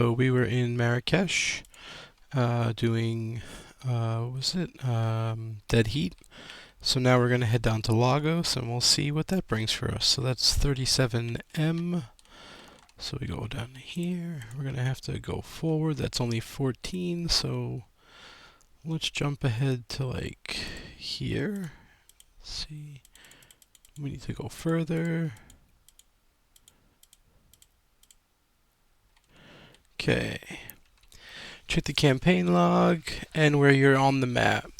So we were in Marrakesh doing, what was it? Dead Heat. So now we're going to head down to Lagos and we'll see what that brings for us. So that's 37M. So we go down here. We're going to have to go forward. That's only 14. So let's jump ahead to like here. Let's see. We need to go further. Okay. Check the campaign log and where you're on the map.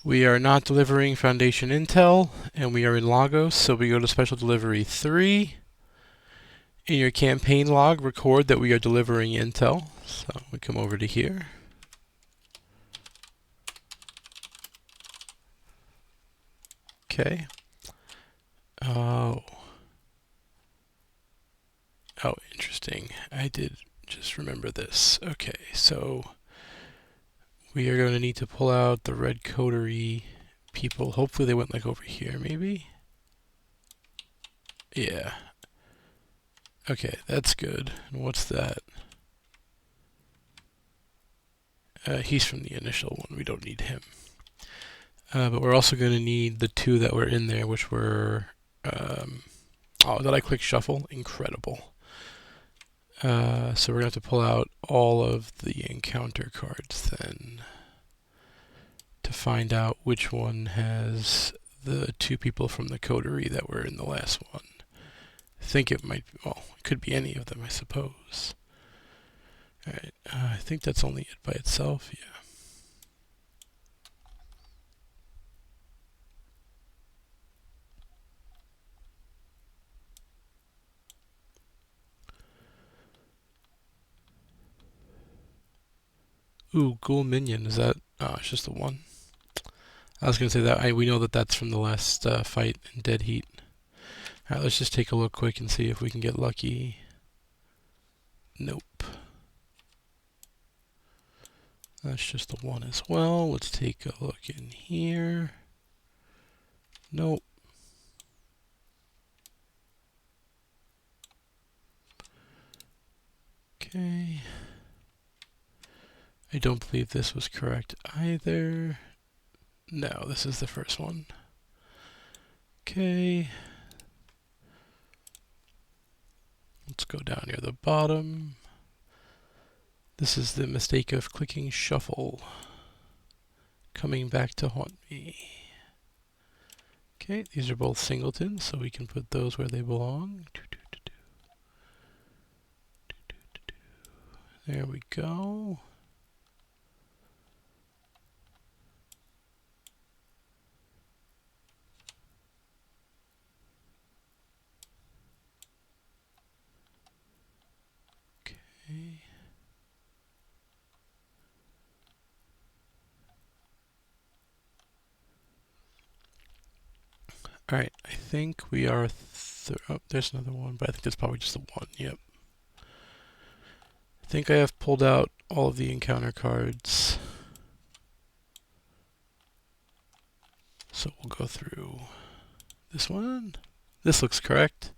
We are not delivering Foundation Intel, and we are in Lagos, so we go to Special Delivery 3. In your campaign log, record that we are delivering Intel. So we come over to here. Okay. Oh, interesting. I did just remember this. Okay, so we are going to need to pull out the red coterie people. Hopefully they went like over here, maybe? Yeah. Okay, that's good. And what's that? He's from the initial one. We don't need him. But we're also going to need the two that were in there, which were... did I click shuffle? Incredible. So we're going to have to pull out all of the encounter cards then to find out which one has the two people from the coterie that were in the last one. I think it might be, well, it could be any of them, I suppose. Alright, I think that's only it by itself, yeah. Ooh, Ghoul Minion, is that, oh, it's just the one. I was going to say that, we know that that's from the last fight in Dead Heat. Alright, let's just take a look quick and see if we can get lucky. Nope. That's just the one as well. Let's take a look in here. Nope. Okay. I don't believe this was correct either. No, this is the first one. Okay. Let's go down near the bottom. This is the mistake of clicking shuffle. Coming back to haunt me. Okay, these are both singletons, so we can put those where they belong. There we go. Okay. Alright, I think we are... oh, there's another one, but I think that's probably just the one. Yep. I think I have pulled out all of the encounter cards. So we'll go through this one. This looks correct.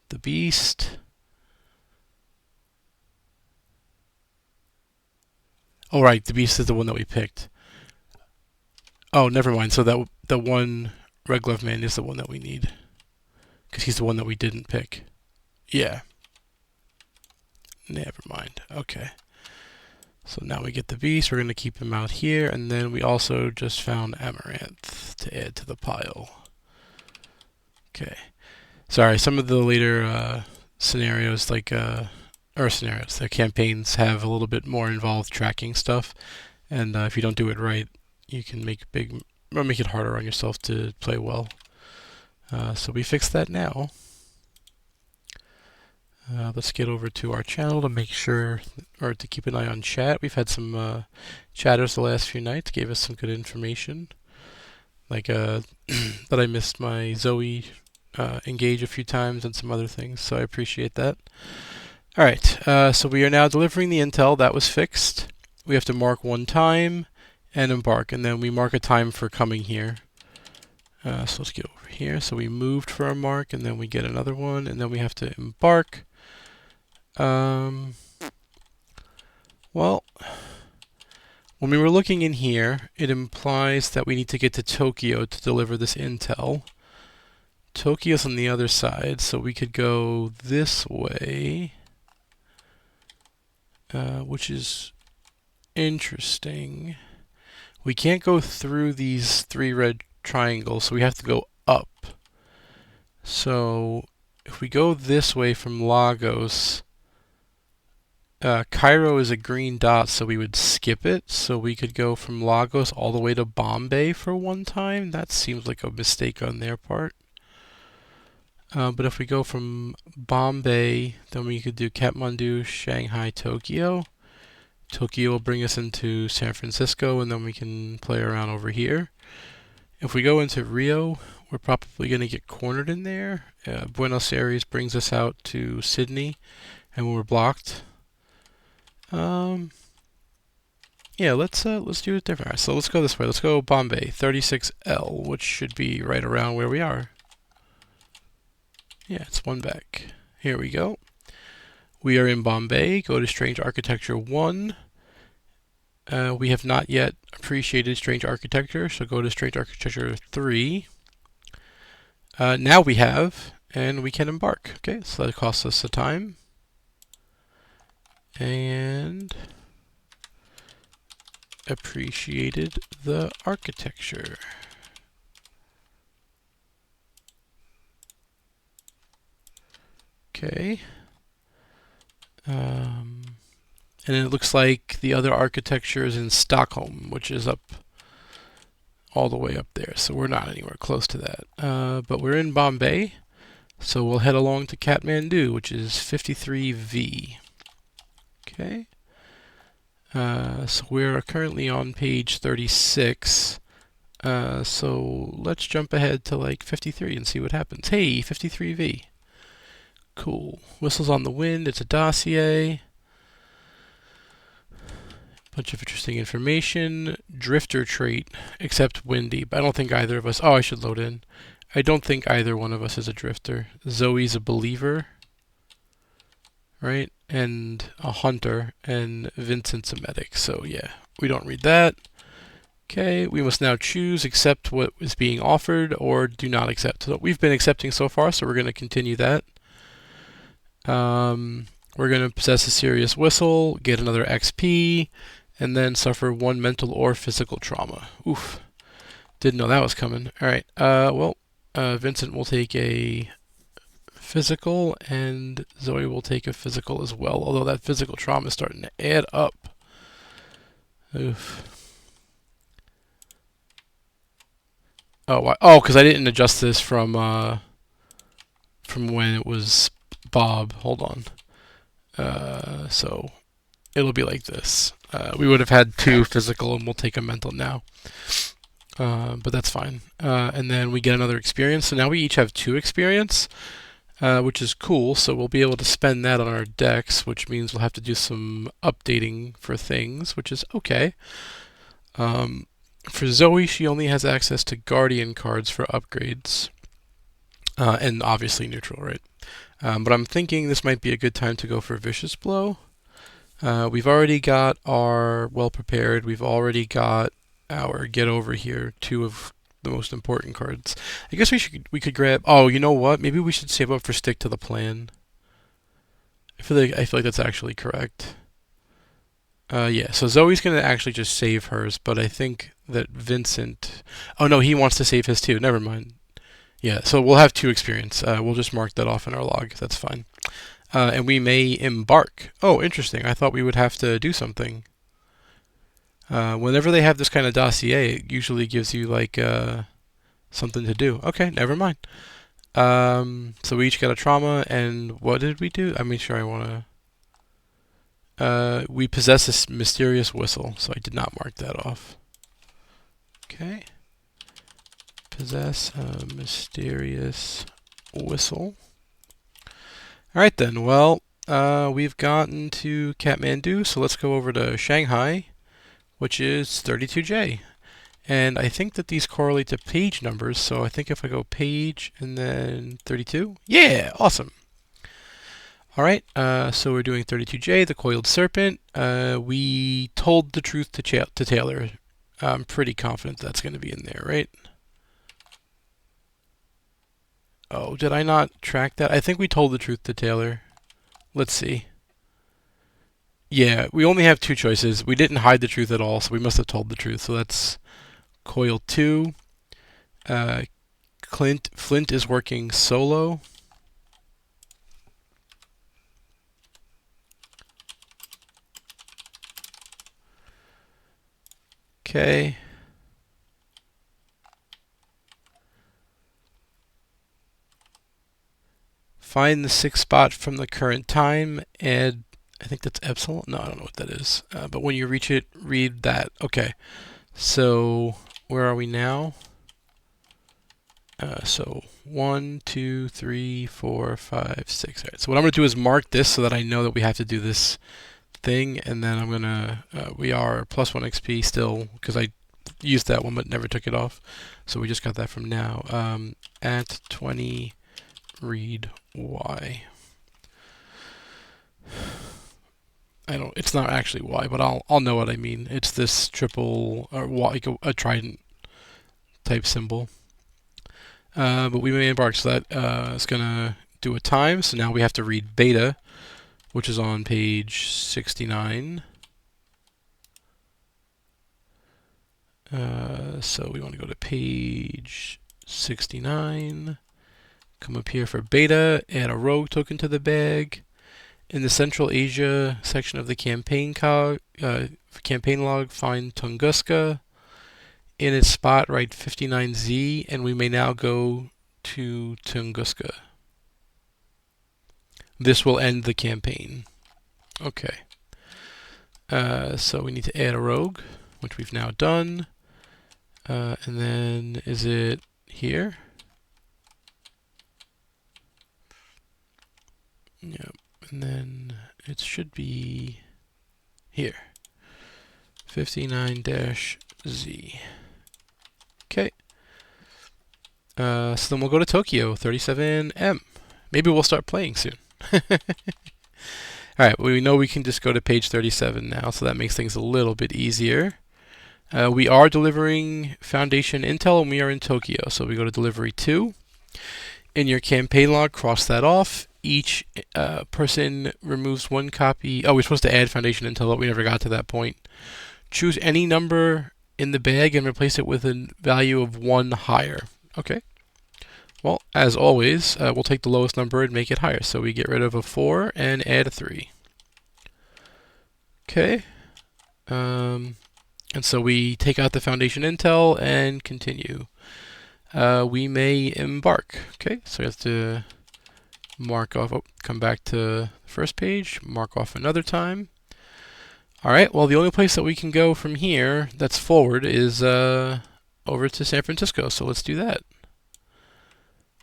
The Beast. Oh, right, the Beast is the one that we picked. Oh, never mind. So that the one Red Glove Man is the one that we need. Because he's the one that we didn't pick. Yeah. Never mind. Okay. So now we get the Beast. We're going to keep him out here. And then we also just found Amaranth to add to the pile. Okay. Sorry, some of the later scenarios, like, scenarios, the campaigns have a little bit more involved tracking stuff. And if you don't do it right, you can make it harder on yourself to play well. So we fixed that now. Let's get over to our channel to make sure, or to keep an eye on chat. We've had some chatters the last few nights, gave us some good information. Like that I missed my Zoe engage a few times and some other things, so I appreciate that. Alright, so we are now delivering the intel. That was fixed. We have to mark one time and embark, and then we mark a time for coming here. So let's get over here. So we moved for a mark, and then we get another one, and then we have to embark. Well, when we were looking in here, it implies that we need to get to Tokyo to deliver this intel. Tokyo's on the other side, so we could go this way, which is interesting. We can't go through these 3 red triangles, so we have to go up. So if we go this way from Lagos, Cairo is a green dot, so we would skip it. So we could go from Lagos all the way to Bombay for one time. That seems like a mistake on their part. But if we go from Bombay, then we could do Kathmandu, Shanghai, Tokyo. Tokyo will bring us into San Francisco, and then we can play around over here. If we go into Rio, we're probably going to get cornered in there. Buenos Aires brings us out to Sydney, and we're blocked. Yeah, let's do it different. Right, so let's go this way. Let's go Bombay, 36L, which should be right around where we are. Yeah, it's one back. Here we go. We are in Bombay. Go to Strange Architecture 1. We have not yet appreciated Strange Architecture, so go to Strange Architecture 3. Now we have, and we can embark. Okay, so that costs us the time. And appreciated the architecture. Okay. And it looks like the other architecture is in Stockholm, which is up all the way up there. So we're not anywhere close to that. But we're in Bombay, so we'll head along to Kathmandu, which is 53V. Okay. So we're currently on page 36. So let's jump ahead to like 53 and see what happens. Hey, 53V. Cool. Whistles on the wind. It's a dossier. Bunch of interesting information. Drifter trait, except windy. But I don't think either of us. Oh, I should load in. I don't think either one of us is a drifter. Zoe's a believer, right? And a hunter. And Vincent's a medic. So yeah, we don't read that. Okay, we must now choose accept what is being offered or do not accept. So we've been accepting so far, so we're going to continue that. We're going to possess a serious whistle, get another XP, and then suffer 1 mental or physical trauma. Oof. Didn't know that was coming. Alright, Vincent will take a physical, and Zoe will take a physical as well, although that physical trauma is starting to add up. Oof. Oh, because I didn't adjust this from when it was Bob. Hold on. So it'll be like this. We would have had 2 physical, and we'll take a mental now. But that's fine. And then we get another experience. So now we each have 2 experience, which is cool. So we'll be able to spend that on our decks, which means we'll have to do some updating for things, which is okay. For Zoe, she only has access to Guardian cards for upgrades. And obviously neutral, right? But I'm thinking this might be a good time to go for Vicious Blow. We've already got our Well Prepared. We've already got our Get Over Here, 2 of the most important cards. I guess we could grab. Oh, you know what? Maybe we should save up for Stick to the Plan. I feel like that's actually correct. Yeah. So Zoe's gonna actually just save hers, but I think that Vincent. Oh no, he wants to save his too. Never mind. Yeah, so we'll have 2 experience. We'll just mark that off in our log. That's fine. And we may embark. Oh, interesting. I thought we would have to do something. Whenever they have this kind of dossier, it usually gives you like something to do. Okay, never mind. So we each got a trauma, and what did we do? I made sure I want to... we possess this mysterious whistle, so I did not mark that off. Okay. Possess a mysterious whistle. Alright then, well, we've gotten to Kathmandu, so let's go over to Shanghai, which is 32J. And I think that these correlate to page numbers, so I think if I go page and then 32, yeah, awesome. Alright, so we're doing 32J, the Coiled Serpent. We told the truth to Taylor. I'm pretty confident that's going to be in there, right? Oh, did I not track that? I think we told the truth to Taylor. Let's see. Yeah, we only have two choices. We didn't hide the truth at all, so we must have told the truth. So that's Coil 2. Flint is working solo. Okay. Find the 6th spot from the current time. Add, I think that's epsilon. No, I don't know what that is. But when you reach it, read that. Okay. So where are we now? So 1, 2, 3, 4, 5, 6. All right. So what I'm going to do is mark this so that I know that we have to do this thing, and then I'm going to, we are +1 XP still, because I used that one but never took it off. So we just got that from now. At 20, read Y. It's not actually Y, but I'll know what I mean. It's this triple, or Y, like a trident type symbol. But we may embark, so that is going to do a time. So now we have to read beta, which is on page 69. So we want to go to page 69, come up here for beta, add a rogue token to the bag. In the Central Asia section of the campaign log, find Tunguska. In its spot, write 59Z, and we may now go to Tunguska. This will end the campaign. Okay. So we need to add a rogue, which we've now done. And then, is it here? Yep. And then it should be here. 59-Z. Okay. So then we'll go to Tokyo, 37M. Maybe we'll start playing soon. Alright, well, we know we can just go to page 37 now, so that makes things a little bit easier. We are delivering Foundation Intel, and we are in Tokyo, so we go to Delivery 2. In your campaign log, cross that off. Each person removes 1 copy. Oh, we're supposed to add Foundation Intel, but we never got to that point. Choose any number in the bag and replace it with a value of 1 higher. Okay. Well, as always, we'll take the lowest number and make it higher. So we get rid of a 4 and add a 3. Okay. And so we take out the Foundation Intel and continue. We may embark. Okay, so we have to mark off, come back to the first page, mark off another time. Alright, well, the only place that we can go from here that's forward is over to San Francisco, so let's do that.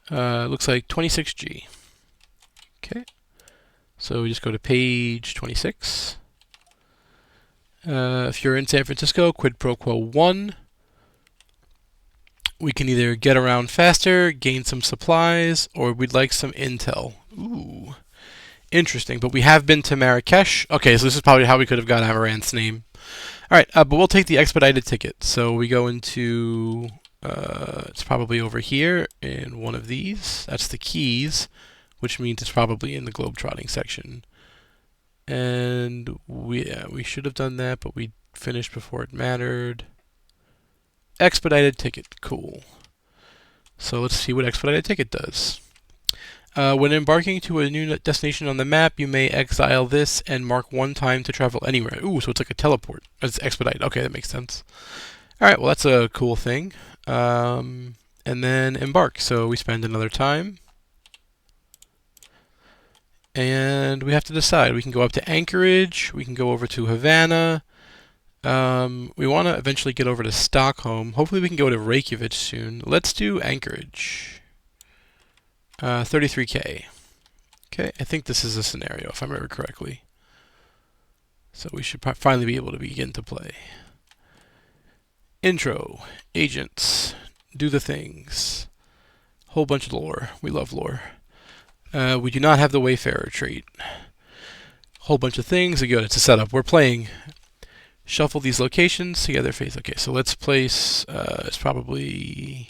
Looks like 26G. Okay, so we just go to page 26. If you're in San Francisco, quid pro quo 1. We can either get around faster, gain some supplies, or we'd like some intel. Ooh, interesting. But we have been to Marrakesh. Okay, so this is probably how we could have got Amaranth's name. All right, but we'll take the expedited ticket. So we go into, it's probably over here in one of these. That's the keys, which means it's probably in the globetrotting section. And we should have done that, but we finished before it mattered. Expedited ticket, cool. So let's see what expedited ticket does. When embarking to a new destination on the map, you may exile this and mark 1 time to travel anywhere. Ooh, so it's like a teleport. It's expedited. Okay, that makes sense. Alright, well that's a cool thing. And then embark. So we spend another time. And we have to decide. We can go up to Anchorage. We can go over to Havana. We want to eventually get over to Stockholm. Hopefully we can go to Reykjavik soon. Let's do Anchorage. 33K. Okay, I think this is a scenario, if I remember correctly. So we should finally be able to begin to play. Intro. Agents. Do the things. Whole bunch of lore. We love lore. We do not have the Wayfarer trait. Whole bunch of things. Good, it's a setup. We're playing. Shuffle these locations together. Phase. Okay, so let's place. It's probably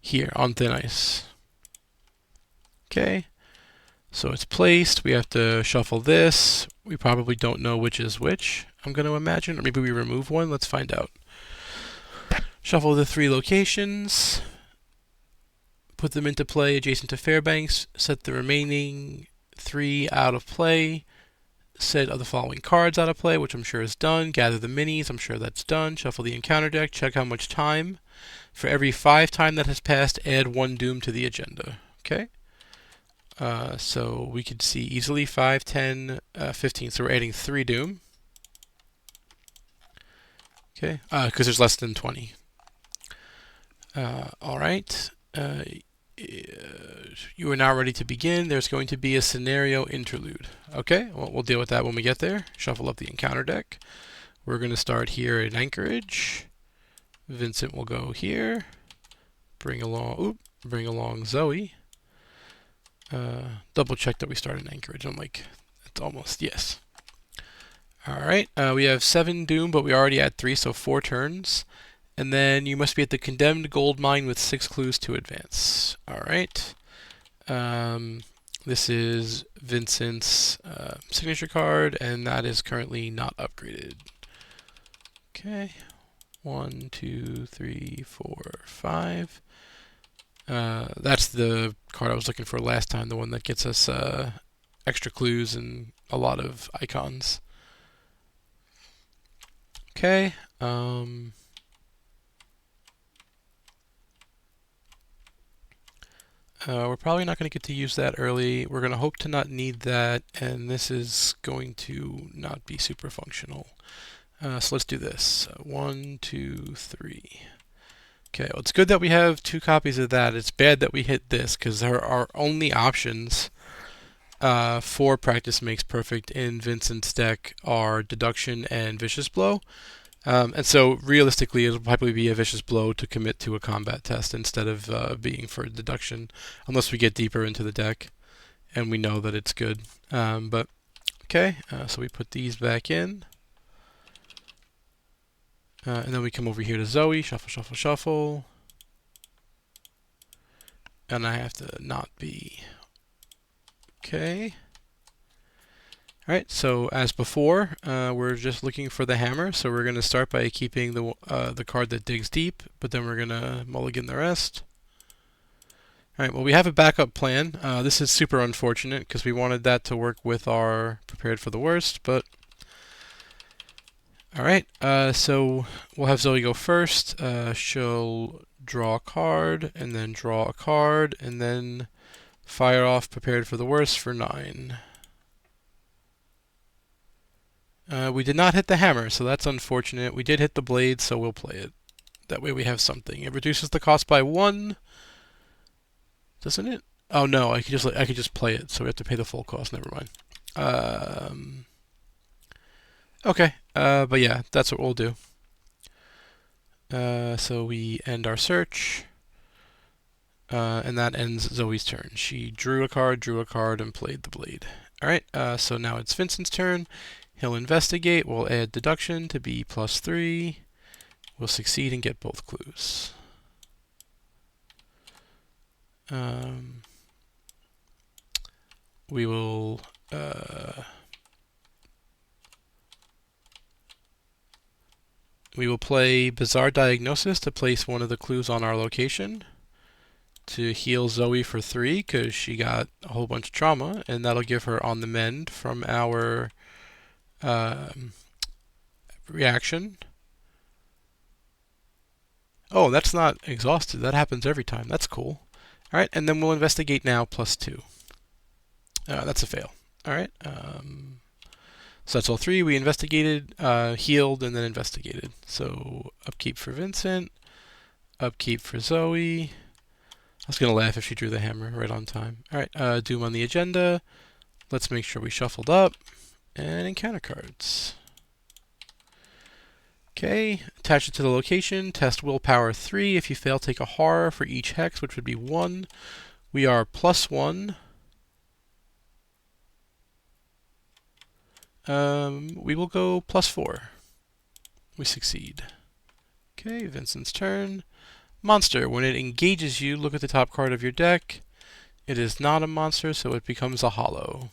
here on thin ice. Okay. So it's placed. We have to shuffle this. We probably don't know which is which, I'm going to imagine. Or maybe we remove one. Let's find out. Shuffle the 3 locations. Put them into play adjacent to Fairbanks. Set the remaining 3 out of play. Set the following cards out of play, which I'm sure is done. Gather the minis. I'm sure that's done. Shuffle the encounter deck. Check how much time. For every 5 time that has passed, add 1 doom to the agenda. Okay? So we could see easily 5, 10, 15. So we're adding 3 doom. Okay? Because there's less than 20. All right. You are now ready to begin. There's going to be a scenario interlude. Okay, well, we'll deal with that when we get there. Shuffle up the encounter deck. We're going to start here in Anchorage. Vincent will go here. Bring along Zoe. Double check that we start in Anchorage. I'm like, it's almost, yes. All right, we have 7 doom, but we already had 3, so 4 turns. And then you must be at the condemned gold mine with 6 clues to advance. All right. This is Vincent's signature card, and that is currently not upgraded. Okay. 1, 2, 3, 4, 5. That's the card I was looking for last time, the one that gets us extra clues and a lot of icons. Okay. We're probably not going to get to use that early. We're going to hope to not need that, and this is going to not be super functional. So let's do this. 1, 2, 3. Okay, well, it's good that we have 2 copies of that. It's bad that we hit this, because our only options for Practice Makes Perfect in Vincent's deck are Deduction and Vicious Blow. And so realistically, it'll probably be a Vicious Blow to commit to a combat test instead of being for Deduction, unless we get deeper into the deck and we know that it's good. But okay, so we put these back in. And then we come over here to Zoe, shuffle, shuffle, shuffle. And I have to not be. Okay. Alright, so as before, we're just looking for the hammer, so we're going to start by keeping the card that digs deep, but then we're going to mulligan the rest. Alright, well, we have a backup plan. This is super unfortunate, because we wanted that to work with our prepared for the worst, but... Alright, so we'll have Zoe go first. She'll draw a card, and then draw a card, and then fire off prepared for the worst for 9. We did not hit the hammer, so that's unfortunate. We did hit the blade, so we'll play it. That way we have something. It reduces the cost by 1, doesn't it? Oh no, I could just play it, so we have to pay the full cost. Never mind. Okay, but yeah, that's what we'll do. So we end our search, and that ends Zoe's turn. She drew a card, and played the blade. Alright, so now it's Vincent's turn. He'll investigate. We'll add deduction to be +3. We'll succeed and get both clues. We will play Bizarre Diagnosis to place one of the clues on our location to heal Zoe for 3 because she got a whole bunch of trauma, and that'll give her on the mend from our reaction. Oh, that's not exhausted. That happens every time. That's cool. Alright, and then we'll investigate now +2. That's a fail. Alright, so that's all 3. We investigated, healed, and then investigated. So upkeep for Vincent, upkeep for Zoe. I was going to laugh if she drew the hammer right on time. Alright, Doom on the agenda. Let's make sure we shuffled up. And encounter cards. Okay, attach it to the location. Test willpower 3. If you fail, take a horror for each hex, which would be 1. We are +1. We will go +4. We succeed. Okay, Vincent's turn. Monster. When it engages you, look at the top card of your deck. It is not a monster, so it becomes a hollow.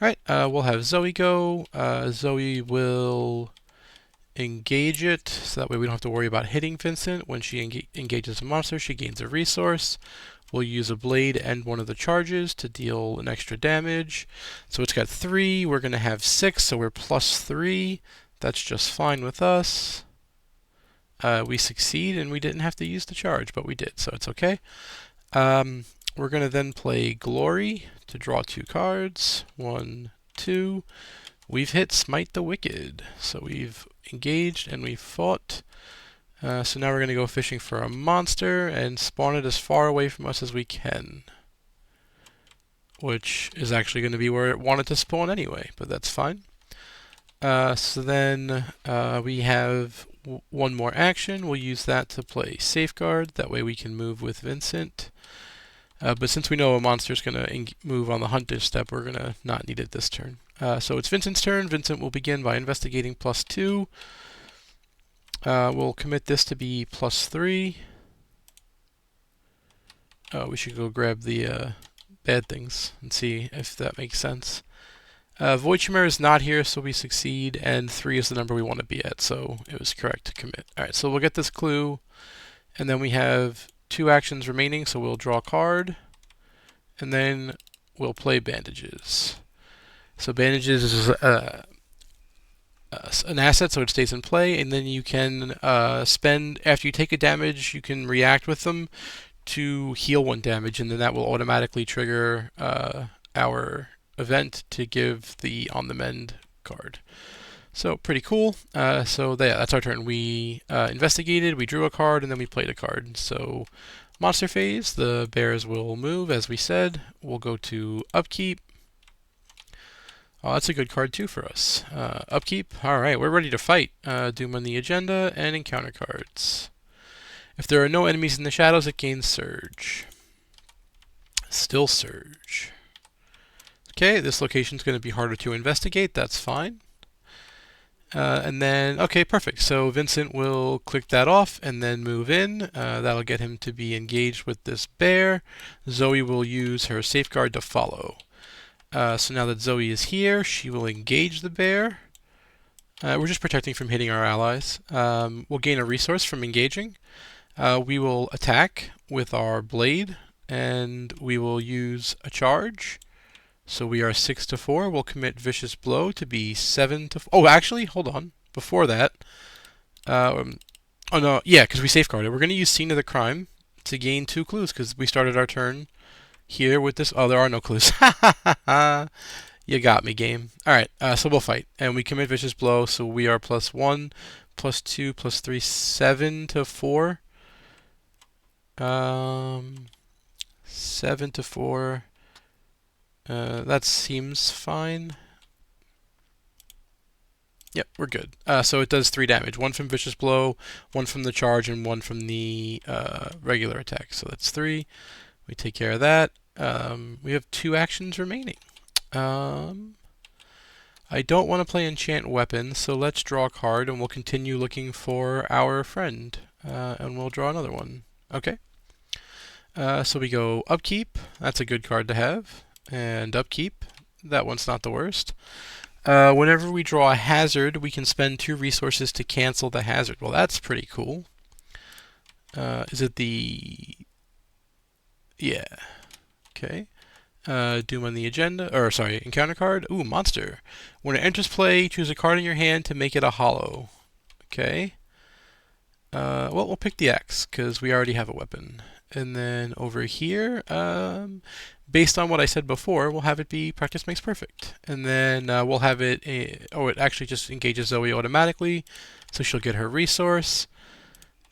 Alright, we'll have Zoe go. Zoe will engage it, so that way we don't have to worry about hitting Vincent. When she engages a monster, she gains a resource. We'll use a blade and one of the charges to deal an extra damage. So it's got 3, we're going to have 6, so we're +3. That's just fine with us. We succeed, and we didn't have to use the charge, but we did, so it's okay. We're going to then play Glory to draw 2 cards. 1, 2. We've hit Smite the Wicked, so we've engaged and we've fought. So now we're going to go fishing for a monster and spawn it as far away from us as we can. Which is actually going to be where it wanted to spawn anyway, but that's fine. So then we have one more action. We'll use that to play Safeguard. That way we can move with Vincent. But since we know a monster is going to move on the hunt step, we're going to not need it this turn. So it's Vincent's turn. Vincent will begin by investigating +2. We'll commit this to be +3. We should go grab the bad things and see if that makes sense. Void Chimera is not here, so we succeed, and 3 is the number we want to be at, so it was correct to commit. Alright, so we'll get this clue, and then we have 2 actions remaining, so we'll draw a card, and then we'll play Bandages. So Bandages is an asset, so it stays in play, and then you can spend, after you take a damage, you can react with them to heal 1 damage, and then that will automatically trigger our event to give the On the Mend card. So pretty cool. So that's our turn. We investigated, we drew a card, and then we played a card. So monster phase, the bears will move, as we said. We'll go to Upkeep. Oh, that's a good card too for us. Upkeep. Alright, we're ready to fight. Doom on the agenda, and encounter cards. If there are no enemies in the shadows, it gains Surge. Still Surge. Okay, this location's going to be harder to investigate. That's fine. And then, okay, perfect. So Vincent will click that off and then move in. That'll get him to be engaged with this bear. Zoe will use her Safeguard to follow. So now that Zoe is here, she will engage the bear. We're just protecting from hitting our allies. We'll gain a resource from engaging. We will attack with our blade, and we will use a charge. So we are 6-4. We'll commit Vicious Blow to be 7-4. Oh, actually, hold on. Before that, oh no, yeah, because we safeguarded. We're going to use Scene of the Crime to gain 2 clues, because we started our turn here with this. Oh, there are no clues. You got me, game. All right, so we'll fight, and we commit Vicious Blow. So we are +1, +2, +3, 7-4. 7-4. That seems fine. Yep, we're good. So it does 3 damage. 1 from Vicious Blow, 1 from the charge, and 1 from the regular attack. So that's 3. We take care of that. We have 2 actions remaining. I don't want to play Enchant Weapon, so let's draw a card, and we'll continue looking for our friend. And we'll draw another one. Okay. So we go Upkeep. That's a good card to have. And Upkeep. That one's not the worst. Whenever we draw a hazard, we can spend 2 resources to cancel the hazard. Well, that's pretty cool. Is it the... Yeah. Okay. Doom on the agenda. Or, sorry, encounter card. Ooh, monster. When it enters play, choose a card in your hand to make it a hollow. Okay. Well, we'll pick the X, because we already have a weapon. And then over here, based on what I said before, we'll have it be Practice Makes Perfect. And then we'll have it, it actually just engages Zoe automatically, so she'll get her resource.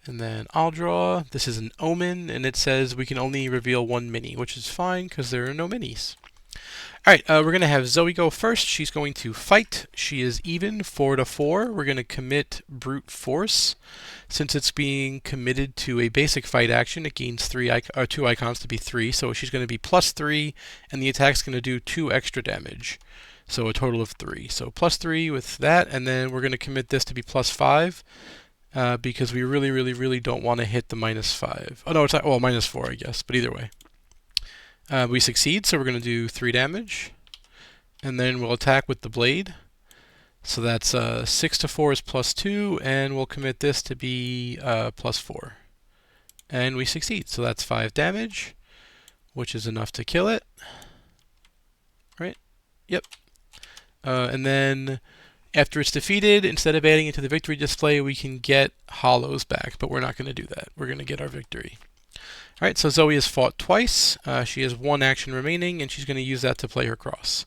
And then I'll draw. This is an Omen, and it says we can only reveal 1 mini, which is fine, because there are no minis. Alright, we're going to have Zoe go first. She's going to fight. She is even, 4 to 4. We're going to commit brute force. Since it's being committed to a basic fight action, it gains 2 icons to be 3. So she's going to be +3, and the attack's going to do 2 extra damage. So a total of 3. So +3 with that, and then we're going to commit this to be +5. Because we really, really, really don't want to hit the -5. Oh no, it's not, well, -4, I guess, but either way. We succeed, so we're going to do 3 damage. And then we'll attack with the blade. So that's 6 to 4 is +2, and we'll commit this to be +4. And we succeed, so that's 5 damage, which is enough to kill it. Right? Yep. And then after it's defeated, instead of adding it to the victory display, we can get hollows back, but we're not going to do that. We're going to get our victory. Alright, so Zoe has fought twice. She has 1 action remaining, and she's going to use that to play her cross.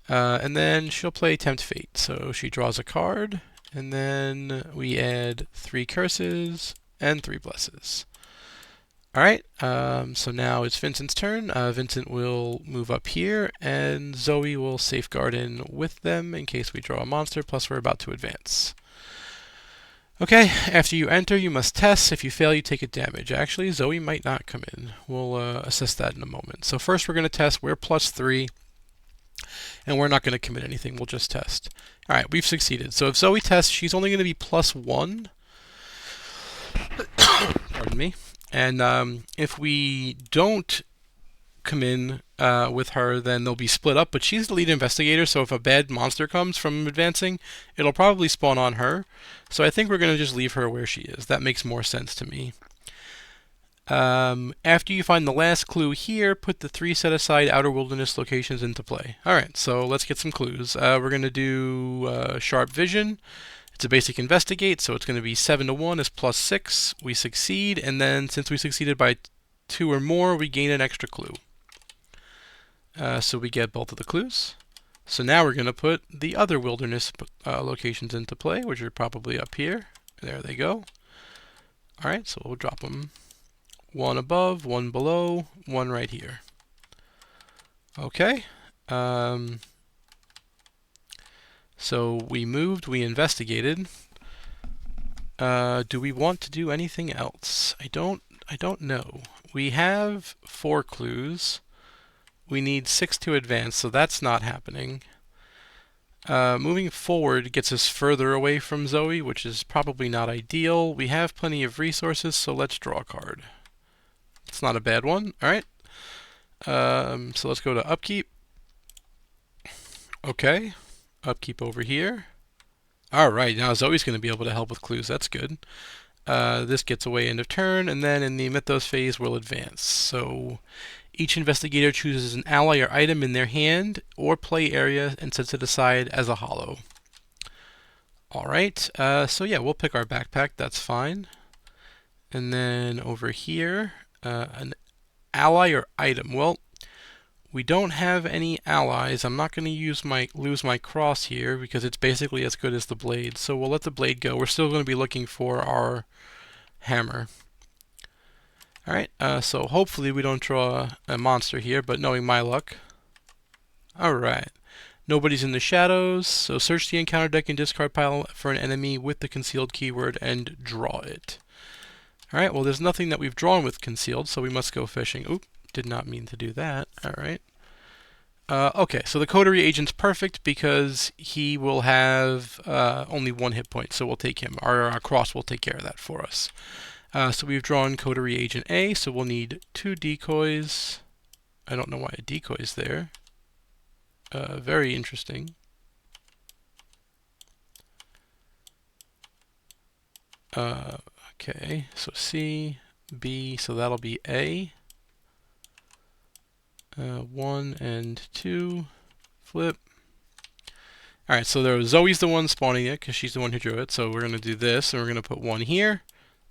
And then she'll play Tempt Fate. So she draws a card, and then we add 3 curses and 3 blesses. Alright, so now it's Vincent's turn. Vincent will move up here, and Zoe will safeguard in with them in case we draw a monster, plus we're about to advance. Okay, after you enter, you must test. If you fail, you take a damage. Actually, Zoe might not come in. We'll assess that in a moment. So first we're going to test. We're +3, and we're not going to commit anything. We'll just test. Alright, we've succeeded. So if Zoe tests, she's only going to be +1. Pardon me. And if we don't come in with her, then they'll be split up. But she's the lead investigator, so if a bad monster comes from advancing, it'll probably spawn on her. So I think we're going to just leave her where she is. That makes more sense to me. After you find the last clue here, put the 3 set-aside Outer Wilderness locations into play. Alright, so let's get some clues. We're going to do Sharp Vision. It's a basic investigate, so it's going to be 7 to 1 is +6. We succeed, and then since we succeeded by 2 or more, we gain an extra clue. So we get both of the clues. So now we're going to put the other wilderness locations into play, which are probably up here. There they go. Alright, so we'll drop them. 1 above, 1 below, 1 right here. Okay. So we moved, we investigated. Do we want to do anything else? I don't know. We have 4 clues. We need 6 to advance, so that's not happening. Moving forward gets us further away from Zoe, which is probably not ideal. We have plenty of resources, so let's draw a card. It's not a bad one. Alright. So let's go to Upkeep. Okay. Upkeep over here. Alright, now Zoe's going to be able to help with clues. That's good. This gets away end of turn, and then in the Mythos phase, we'll advance. So each investigator chooses an ally or item in their hand or play area and sets it aside as a hollow. Alright, so yeah, we'll pick our backpack. That's fine. And then over here, an ally or item. Well, we don't have any allies. I'm not going to lose my cross here because it's basically as good as the blade. So we'll let the blade go. We're still going to be looking for our hammer. Alright, so hopefully we don't draw a monster here, but knowing my luck. Alright, nobody's in the shadows, so search the encounter deck and discard pile for an enemy with the concealed keyword and draw it. Alright, well there's nothing that we've drawn with concealed, so we must go fishing. Oop, did not mean to do that. Alright. Okay, so the Coterie Agent's perfect because he will have only 1 hit point, so we'll take him. Our cross will take care of that for us. So we've drawn Coterie Agent A, so we'll need 2 decoys. I don't know why a decoy is there. Very interesting. Okay, so C, B, so that'll be A. 1 and 2, flip. Alright, so Zoe's the one spawning it because she's the one who drew it. So we're going to do this, and we're going to put 1 here,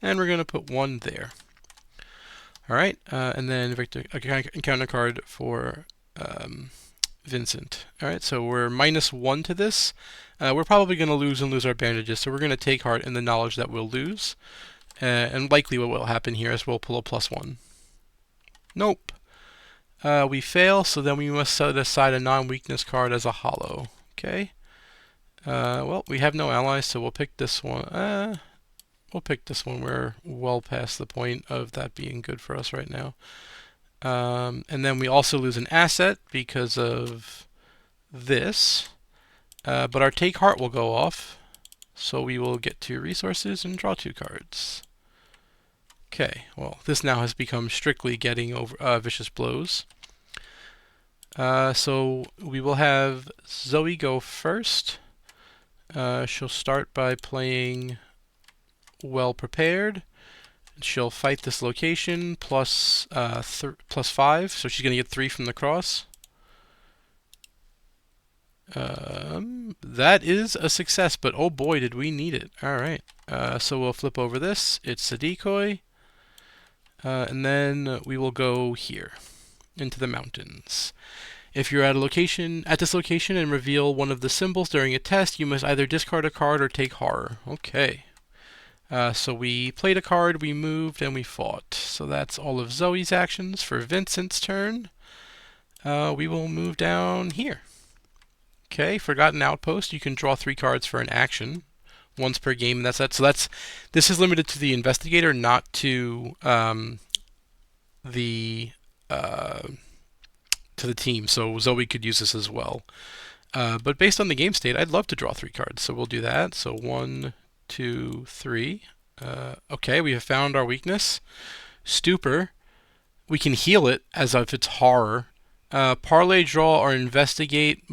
and we're going to put 1 there. Alright, and then encounter card for Vincent. Alright, so we're -1 to this. We're probably going to lose our bandages, so we're going to take heart in the knowledge that we'll lose. And likely what will happen here is we'll pull a +1. Nope. We fail, so then we must set aside a non-weakness card as a hollow. Okay. Well, we have no allies, so we'll pick this one. We'll pick this one. We're well past the point of that being good for us right now. And then we also lose an asset because of this. But our take heart will go off, so we will get 2 resources and draw 2 cards. Okay, well, this now has become strictly getting over vicious blows. So we will have Zoe go first. She'll start by playing Well Prepared. She'll fight this location plus 5, so she's going to get 3 from the cross. That is a success, but oh boy, did we need it. Alright, so we'll flip over this. It's a decoy. And then we will go here, into the mountains. If you're at this location and reveal one of the symbols during a test, you must either discard a card or take horror. Okay. So we played a card, we moved, and we fought. So that's all of Zoe's actions. For Vincent's turn, we will move down here. Okay, Forgotten Outpost. You can draw 3 cards for an action, once per game. And that's that. So this is limited to the investigator, not to the team. So Zoe could use this as well. But based on the game state, I'd love to draw 3 cards. So we'll do that. So 1, 2, 3. Okay, we have found our weakness. Stupor. We can heal it as if it's horror. Parlay, draw, or investigate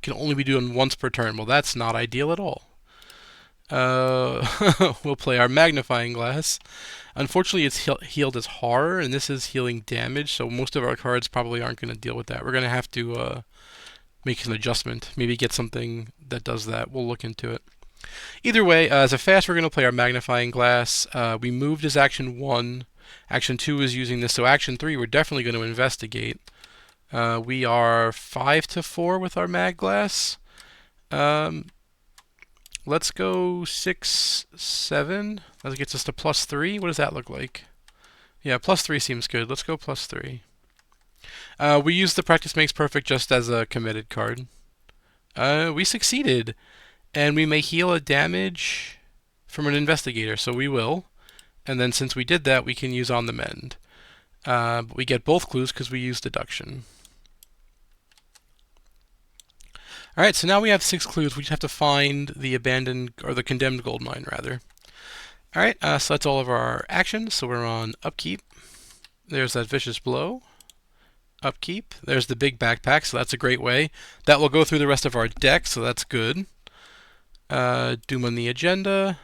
can only be done once per turn. Well, that's not ideal at all. We'll play our magnifying glass. Unfortunately, it's healed as horror, and this is healing damage, so most of our cards probably aren't going to deal with that. We're going to have to make an adjustment, maybe get something that does that. We'll look into it. Either way, as a fast, we're going to play our magnifying glass. We moved as action 1. Action 2 is using this, so action 3 we're definitely going to investigate. We are 5 to 4 with our mag glass. Let's go 6, 7. That gets us to +3. What does that look like? Yeah, +3 seems good. Let's go +3. We use the Practice Makes Perfect just as a committed card. We succeeded. And we may heal a damage from an investigator, so we will. And then since we did that, we can use On the Mend. But we get both clues because we use deduction. Alright, so now we have 6 clues. We just have to find the abandoned, or the condemned gold mine, rather. Alright, so that's all of our actions. So we're on Upkeep. There's that Vicious Blow. Upkeep. There's the big backpack, so that's a great way. That will go through the rest of our deck, so that's good. Doom on the agenda.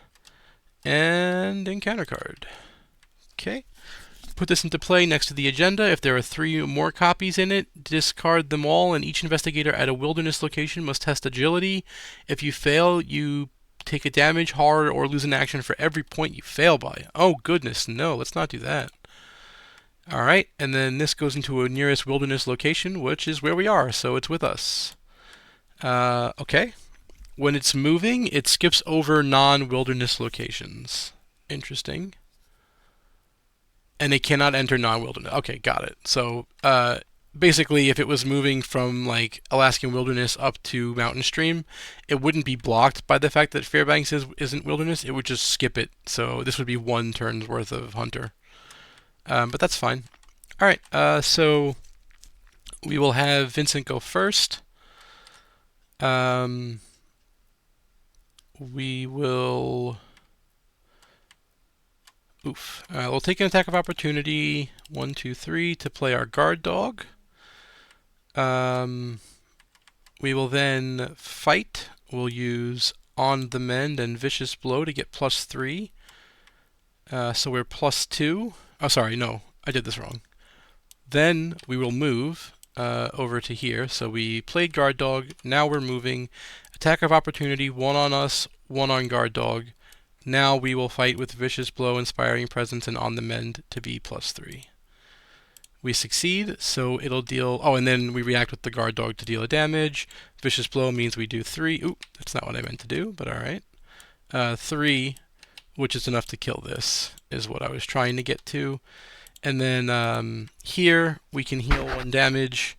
And encounter card. Okay. Put this into play next to the agenda. If there are 3 more copies in it, discard them all, and each investigator at a wilderness location must test agility. If you fail, you take a damage, horror, or lose an action for every point you fail by. Oh goodness, no, let's not do that. Alright, and then this goes into a nearest wilderness location, which is where we are, so it's with us. Okay. When it's moving, it skips over non-wilderness locations. Interesting. And it cannot enter non-wilderness. Okay, got it. So, basically, if it was moving from, like, Alaskan Wilderness up to Mountain Stream, it wouldn't be blocked by the fact that Fairbanks isn't wilderness. It would just skip it. So this would be 1 turn's worth of Hunter. But that's fine. Alright, so we will have Vincent go first. We will... we'll take an attack of opportunity, 1, 2, 3, to play our guard dog. We will then fight. We'll use On the Mend and Vicious Blow to get +3. So we're +2. Oh, sorry, no, I did this wrong. Then we will move over to here. So we played guard dog. Now we're moving. Attack of opportunity, 1 on us, 1 on guard dog. Now we will fight with Vicious Blow, Inspiring Presence, and On the Mend to be +3. We succeed, so it'll deal... Oh, and then we react with the guard dog to deal a damage. Vicious Blow means we do 3. Ooh, that's not what I meant to do, but alright. 3, which is enough to kill this, is what I was trying to get to. And then here we can heal 1 damage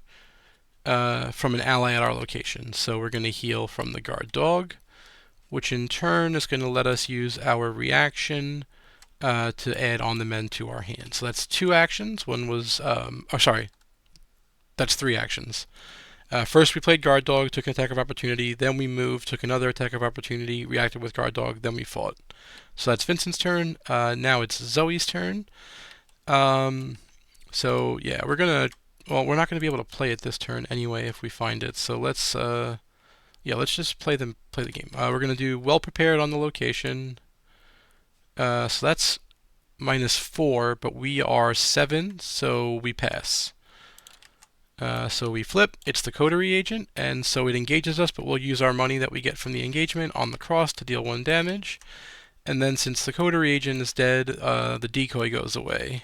from an ally at our location. So we're going to heal from the guard dog, which in turn is going to let us use our reaction to add on the men to our hand. So that's 2 actions. One was, that's 3 actions. First we played guard dog, took an attack of opportunity, then we moved, took another attack of opportunity, reacted with guard dog, then we fought. So that's Vincent's turn. Now it's Zoe's turn. So yeah, we're not gonna be able to play it this turn anyway if we find it. So let's just play the game. We're gonna do well prepared on the location. So that's -4, but we are 7, so we pass. So we flip, it's the coterie agent, and so it engages us, but we'll use our money that we get from the engagement on the cross to deal 1 damage. And then since the coterie agent is dead, the decoy goes away.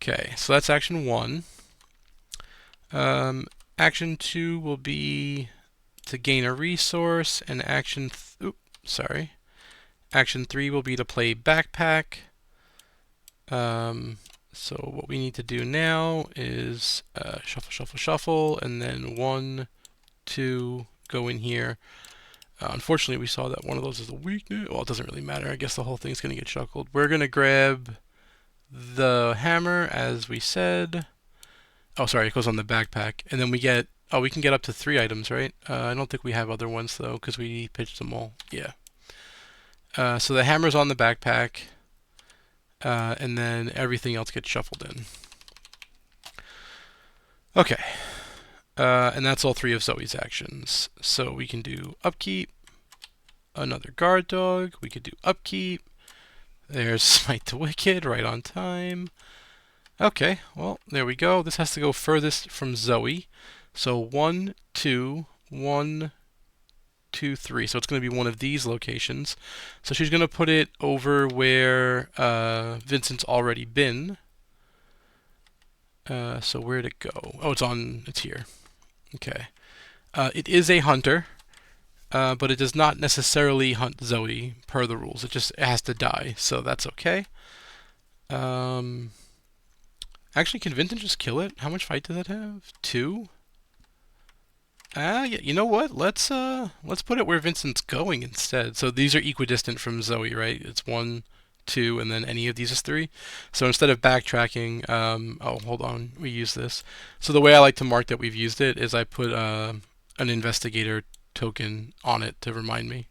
Okay, so that's action 1. Action 2 will be to gain a resource, and action 3 will be to play backpack. So what we need to do now is shuffle, shuffle, shuffle, and then 1, 2, go in here. Unfortunately, we saw that one of those is a weakness. Well, it doesn't really matter. I guess the whole thing's going to get shuffled. We're going to grab the hammer, as we said. Oh, sorry, it goes on the backpack. And then we get, we can get up to 3 items, right? I don't think we have other ones, though, because we pitched them all. Yeah. So the hammer's on the backpack. And then everything else gets shuffled in. Okay. And that's all 3 of Zoe's actions. So we can do upkeep, another guard dog, we could do upkeep. There's Smite the Wicked, right on time. Okay, well, there we go. This has to go furthest from Zoe. So 1, 2, 1, 2, 3. So it's going to be one of these locations. So she's going to put it over where Vincent's already been. So where'd it go? Oh, it's here. Okay. It is a hunter, but it does not necessarily hunt Zoe per the rules. It has to die, so that's okay. Actually, can Vincent just kill it? How much fight does it have? 2? Yeah, you know what? Let's put it where Vincent's going instead. So these are equidistant from Zoe, right? It's 1, 2, and then any of these is 3. So instead of backtracking, oh, hold on, we use this. So the way I like to mark that we've used it is I put an investigator token on it to remind me.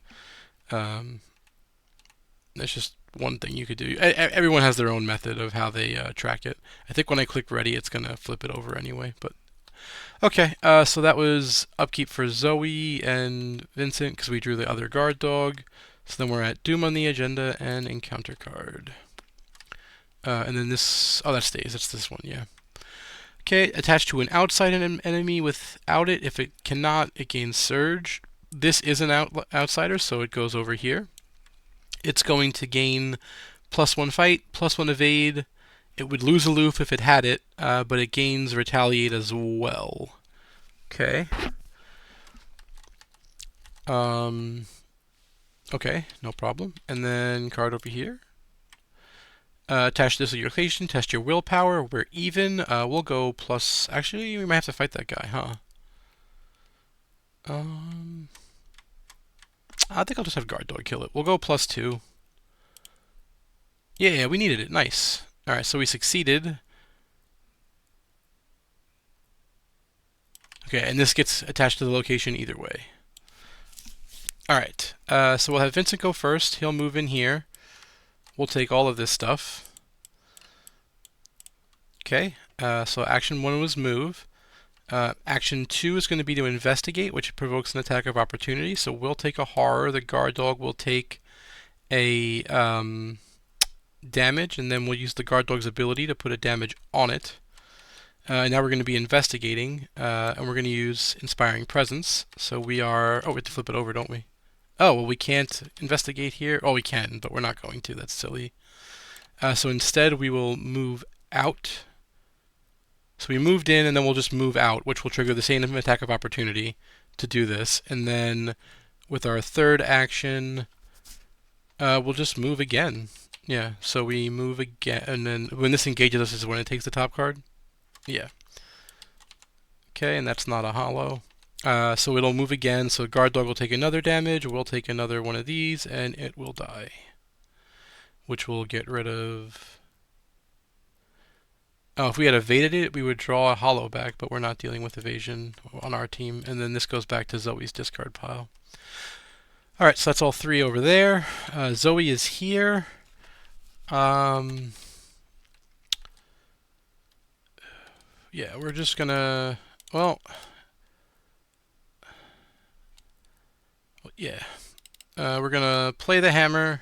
That's just one thing you could do. Everyone has their own method of how they track it. I think when I click ready, it's gonna flip it over anyway, but okay, so that was upkeep for Zoe and Vincent because we drew the other guard dog. So then we're at Doom on the agenda and encounter card. And then this, that stays, it's this one, yeah. Okay, attached to an outside enemy without it. If it cannot, it gains Surge. This is an outsider, so it goes over here. It's going to gain +1 fight, +1 evade. It would lose aloof if it had it, but it gains retaliate as well. Okay. Okay, no problem. And then card over here. Attach this to your location, test your willpower. We're even. We'll go plus. Actually, we might have to fight that guy, huh? I think I'll just have guard dog kill it. We'll go +2. Yeah, we needed it. Nice. Alright, so we succeeded. Okay, and this gets attached to the location either way. Alright, so we'll have Vincent go first. He'll move in here. We'll take all of this stuff. Okay, so action 1 was move. Action 2 is going to be to investigate, which provokes an attack of opportunity. So we'll take a horror. The guard dog will take a damage, and then we'll use the guard dog's ability to put a damage on it. Now we're going to be investigating, and we're going to use Inspiring Presence. So we are... Oh, we have to flip it over, don't we? Oh, well, we can't investigate here. Oh, we can, but we're not going to. That's silly. So instead, we will move out. So we moved in, and then we'll just move out, which will trigger the same attack of opportunity to do this. And then with our third action, we'll just move again. Yeah, so we move again, and then when this engages us is when it takes the top card? Yeah. Okay, and that's not a hollow. So it'll move again, so guard dog will take another damage, we'll take another one of these, and it will die. Which will get rid of... Oh, if we had evaded it, we would draw a hollow back, but we're not dealing with evasion on our team, and then this goes back to Zoe's discard pile. Alright, so that's all three over there. Zoe is here. Yeah, we're just gonna... Well... Yeah. We're gonna play the hammer,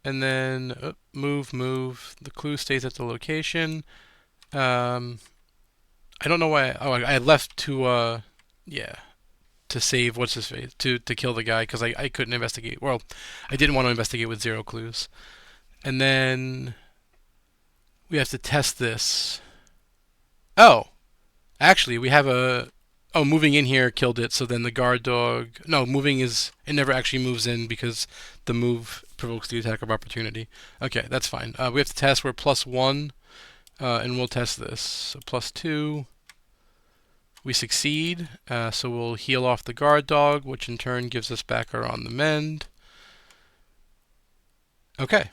and then move. The clue stays at the location. I don't know why. Oh, I left to yeah, to save what's his face to kill the guy because I couldn't investigate. Well, I didn't want to investigate with 0 clues, and then we have to test this. Oh, actually, we have a... Oh, moving in here killed it, so then the guard dog... No, moving is... It never actually moves in because the move provokes the attack of opportunity. Okay, that's fine. We have to test. We're +1, and we'll test this. So +2. We succeed, so we'll heal off the guard dog, which in turn gives us back our on the mend. Okay.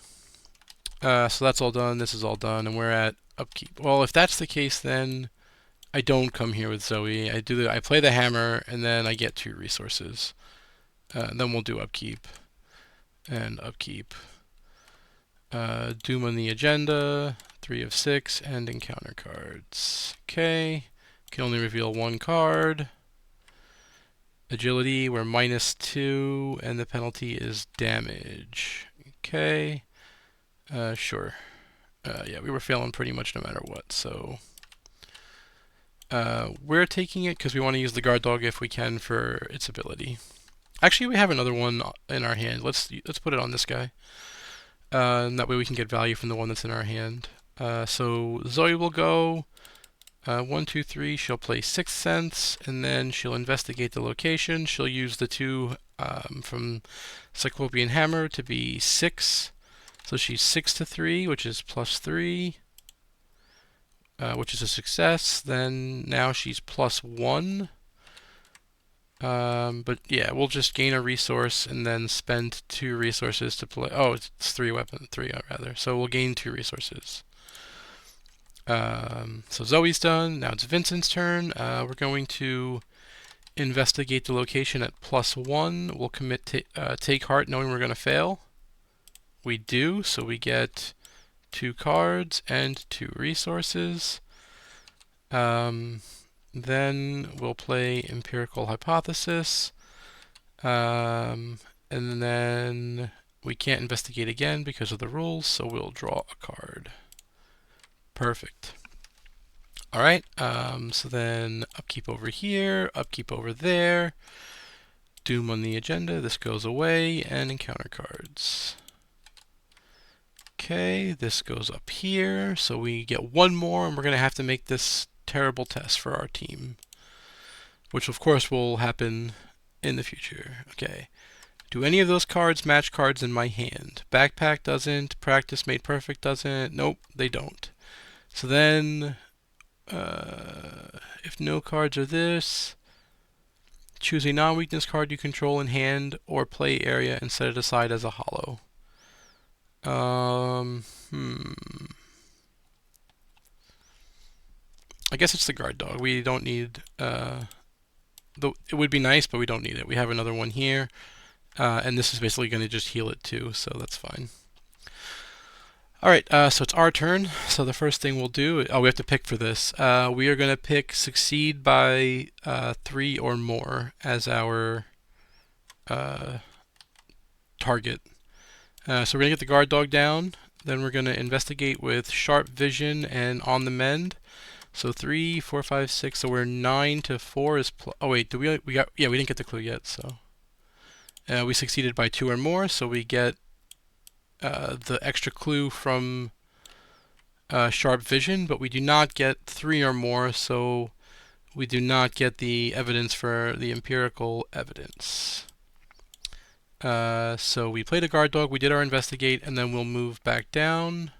So that's all done. This is all done, and we're at upkeep. Well, if that's the case, then... I don't come here with Zoe. I play the hammer, and then I get 2 resources. Then we'll do upkeep. And upkeep. Doom on the agenda. 3 of 6, and encounter cards. Okay. Can only reveal 1 card. Agility, we're -2, and the penalty is damage. Okay. Sure. Yeah, we were failing pretty much no matter what, so... we're taking it because we want to use the guard dog if we can for its ability. Actually, we have another one in our hand. Let's put it on this guy. And that way we can get value from the one that's in our hand. So Zoe will go 1, 2, 3. She'll play 6 cents, and then she'll investigate the location. She'll use the 2 from Cyclopean Hammer to be 6. So she's 6 to 3, which is +3. Which is a success. Then now she's +1. But yeah, we'll just gain a resource and then spend 2 resources to play. Oh, it's 3 rather. So we'll gain 2 resources. So Zoe's done. Now it's Vincent's turn. We're going to investigate the location at +1. We'll commit take heart, knowing we're going to fail. We do, so we get 2 cards and 2 resources. Then we'll play Empirical Hypothesis. And then we can't investigate again because of the rules, so we'll draw a card. Perfect. Alright, so then upkeep over here, upkeep over there. Doom on the agenda, this goes away, and encounter cards. Okay, this goes up here, so we get 1 more, and we're going to have to make this terrible test for our team, which of course will happen in the future. Okay, do any of those cards match cards in my hand? Backpack doesn't, Practice Made Perfect doesn't, nope, they don't. So then, if no cards are this, choose a non-weakness card you control in hand or play area and set it aside as a hollow. I guess it's the guard dog. We don't need... it would be nice, but we don't need it. We have another one here, and this is basically going to just heal it too, so that's fine. Alright, so it's our turn. So the first thing we'll do... Oh, we have to pick for this. We are going to pick Succeed by 3 or more as our target. So we're going to get the guard dog down. Then we're going to investigate with Sharp Vision and On the Mend. So 3, 4, 5, 6. So we're 9 to 4 is... Oh wait, we got... Yeah, we didn't get the clue yet, so... we succeeded by 2 or more, so we get the extra clue from Sharp Vision, but we do not get 3 or more, so we do not get the evidence for the empirical evidence. So we played a guard dog, we did our investigate, and then we'll move back down.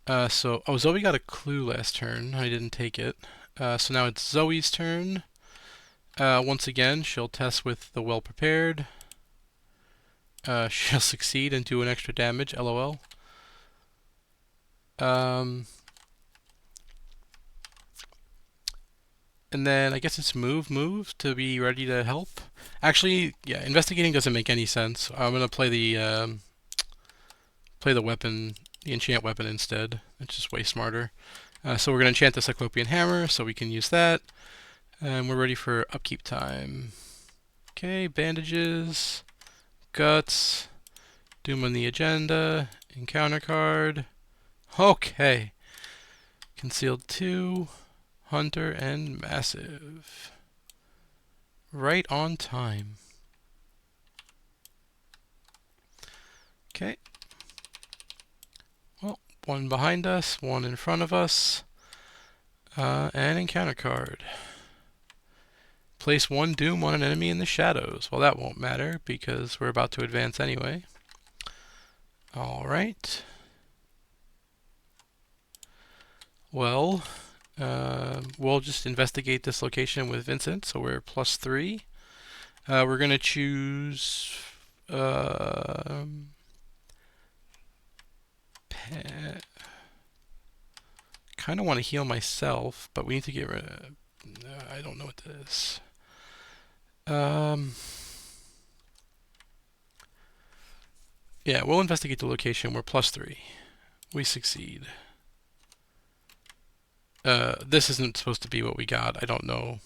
Zoe got a clue last turn. I didn't take it. So now it's Zoe's turn. Once again, she'll test with the well prepared. She'll succeed and do an extra damage, LOL. And then I guess it's move to be ready to help. Actually, yeah, investigating doesn't make any sense. I'm gonna play the weapon, the enchant weapon instead. It's just way smarter. So we're gonna enchant the Cyclopean Hammer, so we can use that. And we're ready for upkeep time. Okay, bandages, guts, doom on the agenda, encounter card. Okay, concealed 2. Hunter and Massive. Right on time. Okay. Well, one behind us, one in front of us. And encounter card. Place 1 Doom on an enemy in the shadows. Well, that won't matter because we're about to advance anyway. Alright. Well, we'll just investigate this location with Vincent, so we're +3. We're going to choose kind of want to heal myself, but we need to get rid of... I don't know what this is. Yeah, we'll investigate the location. We're +3. We succeed. This isn't supposed to be what we got. I don't know.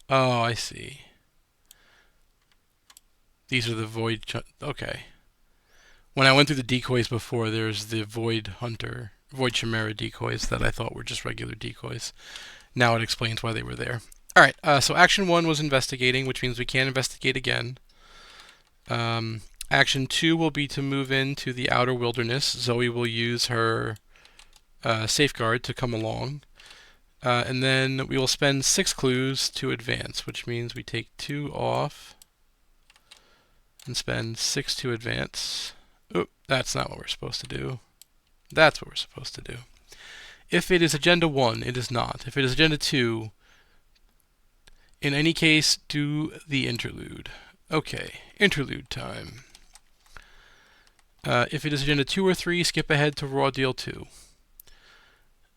Oh, I see. These are the void... Okay. When I went through the decoys before, there's the Void Hunter, Void Chimera decoys that I thought were just regular decoys. Now it explains why they were there. Alright, so action 1 was investigating, which means we can't investigate again. Action 2 will be to move into the outer wilderness. Zoe will use her safeguard to come along. And then we will spend 6 clues to advance, which means we take 2 off and spend 6 to advance. Oop, that's not what we're supposed to do. That's what we're supposed to do. If it is Agenda 1, it is not. If it is Agenda 2, in any case, do the interlude. Okay, interlude time. If it is Agenda 2 or 3, skip ahead to Raw Deal 2.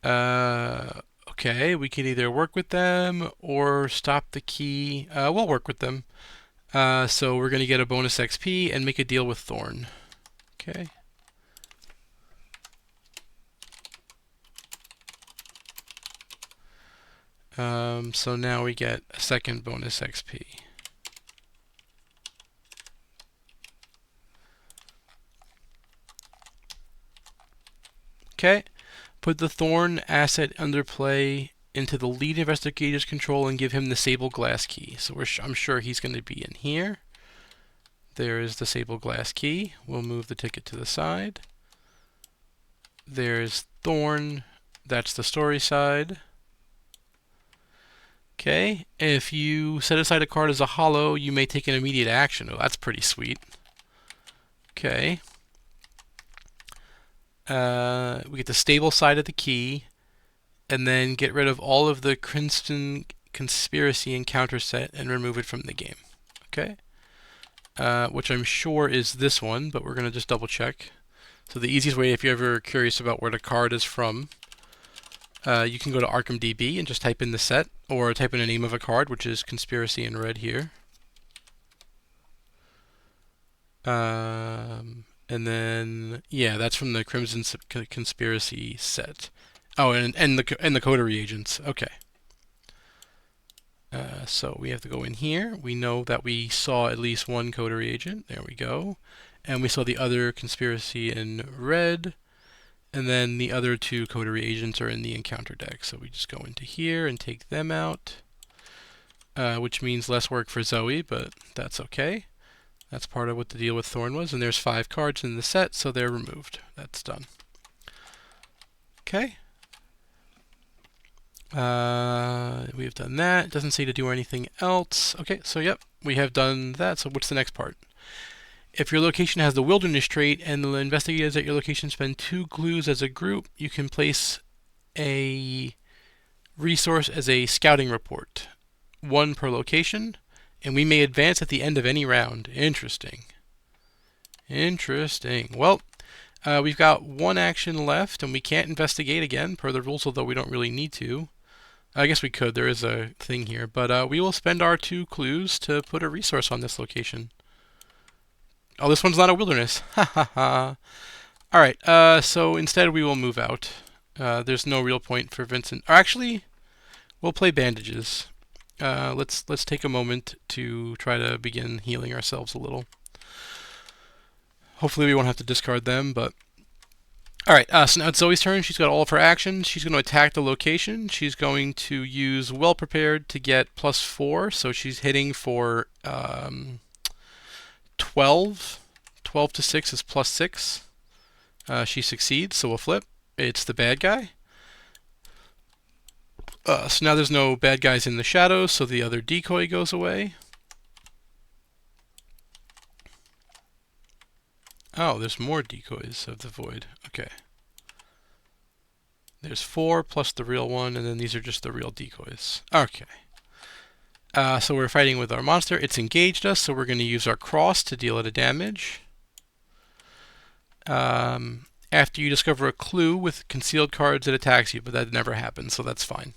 Okay, we can either work with them or stop the key. We'll work with them. So we're going to get a bonus XP and make a deal with Thorn. Okay. So now we get a second bonus XP. Okay. Put the Thorn asset under play into the lead investigator's control and give him the Sable Glass Key. So I'm sure he's going to be in here. There is the Sable Glass Key. We'll move the ticket to the side. There's Thorn. That's the story side. Okay, if you set aside a card as a hollow, you may take an immediate action. Oh, that's pretty sweet. Okay. We get the stable side of the key, and then get rid of all of the Crimson Conspiracy encounter set and remove it from the game. Okay? Which I'm sure is this one, but we're going to just double check. So the easiest way, if you're ever curious about where the card is from, you can go to Arkham DB and just type in the set, or type in the name of a card, which is Conspiracy in red here. And then, yeah, that's from the Crimson Conspiracy set. Oh, and the coterie agents. Okay. So we have to go in here. We know that we saw at least one coterie agent. There we go. And we saw the other conspiracy in red. And then the other 2 coterie agents are in the encounter deck. So we just go into here and take them out. Which means less work for Zoe, but that's okay. That's part of what the deal with Thorn was. And there's 5 cards in the set, so they're removed. That's done. Okay. We've done that. It doesn't say to do anything else. Okay, so yep, we have done that. So what's the next part? If your location has the wilderness trait and the investigators at your location spend 2 clues as a group, you can place a resource as a scouting report, 1 per location, and we may advance at the end of any round. Interesting. Interesting. Well, we've got 1 action left, and we can't investigate again per the rules, although we don't really need to. I guess we could. There is a thing here, but we will spend our 2 clues to put a resource on this location. Oh, this one's not a wilderness. Ha ha ha. All right. So instead, we will move out. There's no real point for Vincent. Or actually, we'll play bandages. Let's take a moment to try to begin healing ourselves a little. Hopefully, we won't have to discard them, but. Alright, so now it's Zoe's turn. She's got all of her actions. She's going to attack the location. She's going to use Well Prepared to get +4, so she's hitting for 12. 12 to 6 is +6. She succeeds, so we'll flip. It's the bad guy. So now there's no bad guys in the shadows, so the other decoy goes away. Oh, there's more decoys of the void. Okay. There's 4 plus the real one, and then these are just the real decoys. Okay. So we're fighting with our monster. It's engaged us, so we're going to use our cross to deal it a damage. After you discover a clue with concealed cards, it attacks you, but that never happens, so that's fine.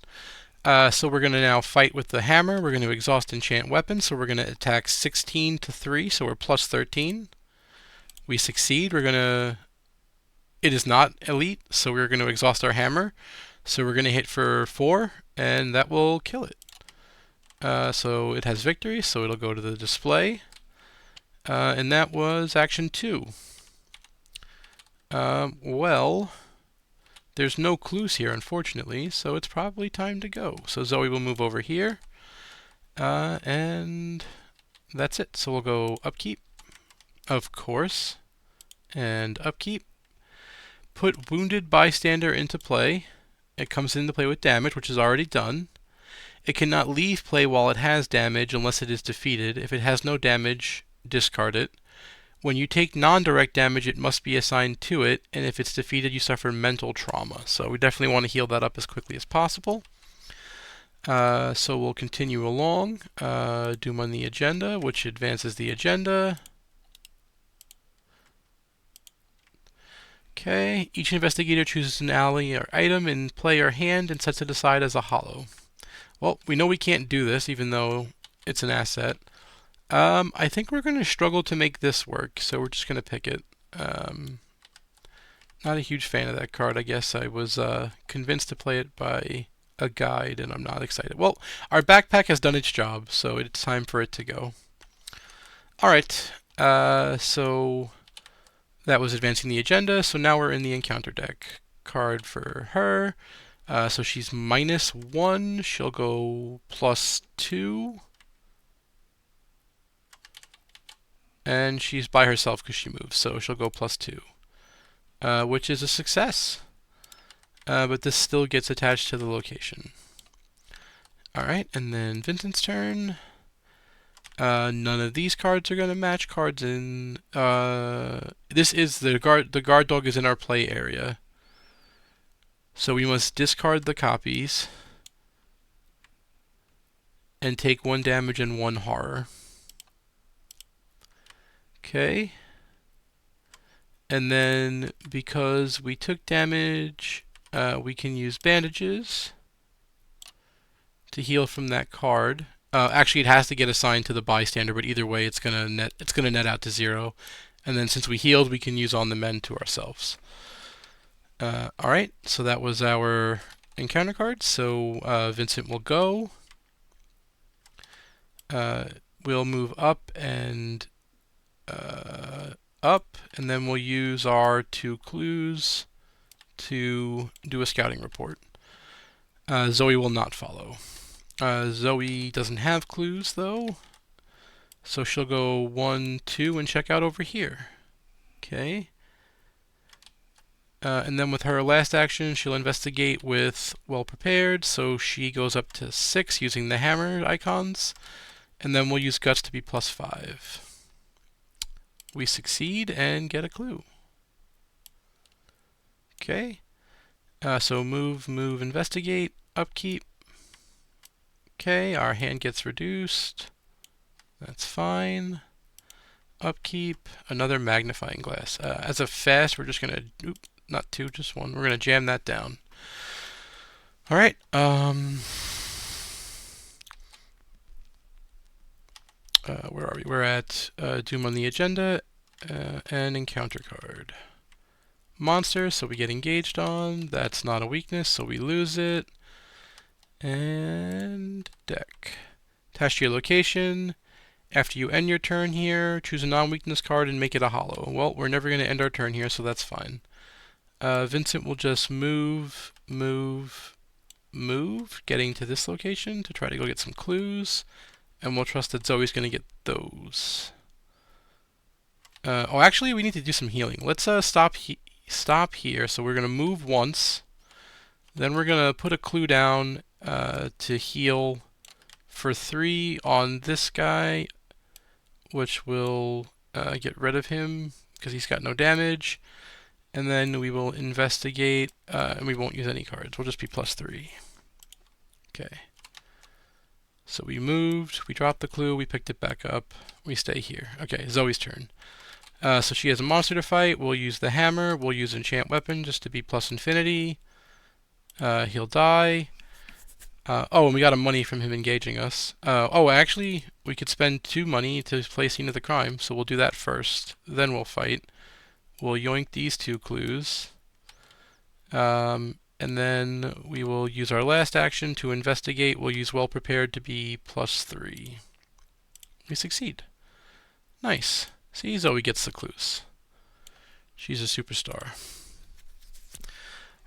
So we're going to now fight with the hammer. We're going to exhaust enchant weapon, so we're going to attack 16 to 3, so we're +13. We succeed. We're going to... It is not elite, so we're going to exhaust our hammer. So we're going to hit for 4, and that will kill it. So it has victory, so it'll go to the display. And that was action 2. Well, there's no clues here, unfortunately, so it's probably time to go. So Zoe will move over here. And that's it. So we'll go upkeep, of course, and upkeep. Put Wounded Bystander into play. It comes into play with damage, which is already done. It cannot leave play while it has damage unless it is defeated. If it has no damage, discard it. When you take non-direct damage, it must be assigned to it, and if it's defeated, you suffer mental trauma. So we definitely want to heal that up as quickly as possible. So we'll continue along. Doom on the agenda, which advances the agenda. Okay, each investigator chooses an ally or item in play or hand and sets it aside as a hollow. Well, we know we can't do this, even though it's an asset. I think we're going to struggle to make this work, so we're just going to pick it. Not a huge fan of that card, I guess. I was convinced to play it by a guide, and I'm not excited. Well, our backpack has done its job, so it's time for it to go. Alright, so that was advancing the agenda, so now we're in the encounter deck. Card for her. So she's -1, she'll go +2. And she's by herself because she moves, so she'll go +2. Which is a success. But this still gets attached to the location. Alright, and then Vincent's turn. None of these cards are going to match cards in... this is the guard dog is in our play area. So we must discard the copies and take 1 damage and 1 horror. Okay. And then because we took damage, we can use bandages to heal from that card. Actually, it has to get assigned to the bystander, but either way, it's gonna net out to 0. And then since we healed, we can use on the mend to ourselves. Alright, so that was our encounter card. So Vincent will go. We'll move up, and then we'll use our 2 clues to do a scouting report. Zoe will not follow. Zoe doesn't have clues, though, so she'll go 1, 2, and check out over here. Okay. And then with her last action, she'll investigate with well prepared, so she goes up to 6 using the hammer icons, and then we'll use guts to be +5. We succeed and get a clue. Okay, so move, investigate, upkeep. Okay, our hand gets reduced. That's fine. Upkeep, another magnifying glass. As a fast, we're just gonna, not 2, just 1. We're gonna jam that down. All right. Where are we? We're at Doom on the agenda and encounter card. Monster, so we get engaged on. That's not a weakness, so we lose it. And deck. Attach to your location. After you end your turn here, choose a non-weakness card and make it a hollow. Well, we're never going to end our turn here, so that's fine. Vincent will just move, getting to this location to try to go get some clues. And we'll trust that Zoe's going to get those. Oh, actually, we need to do some healing. Let's stop here. So we're going to move once. Then we're going to put a clue down to heal for 3 on this guy, which will get rid of him because he's got no damage. And then we will investigate, and we won't use any cards. We'll just be +3. Okay. So we moved, we dropped the clue, we picked it back up, we stay here. Okay, Zoe's turn. So she has a monster to fight. We'll use the hammer. We'll use enchant weapon just to be +infinity. He'll die. Oh, and we got a money from him engaging us. Oh, actually, we could spend 2 money to play Scene of the Crime, so we'll do that first. Then we'll fight. We'll yoink these 2 clues. And then we will use our last action to investigate. We'll use well prepared to be +3. We succeed. Nice. See, Zoe gets the clues. She's a superstar.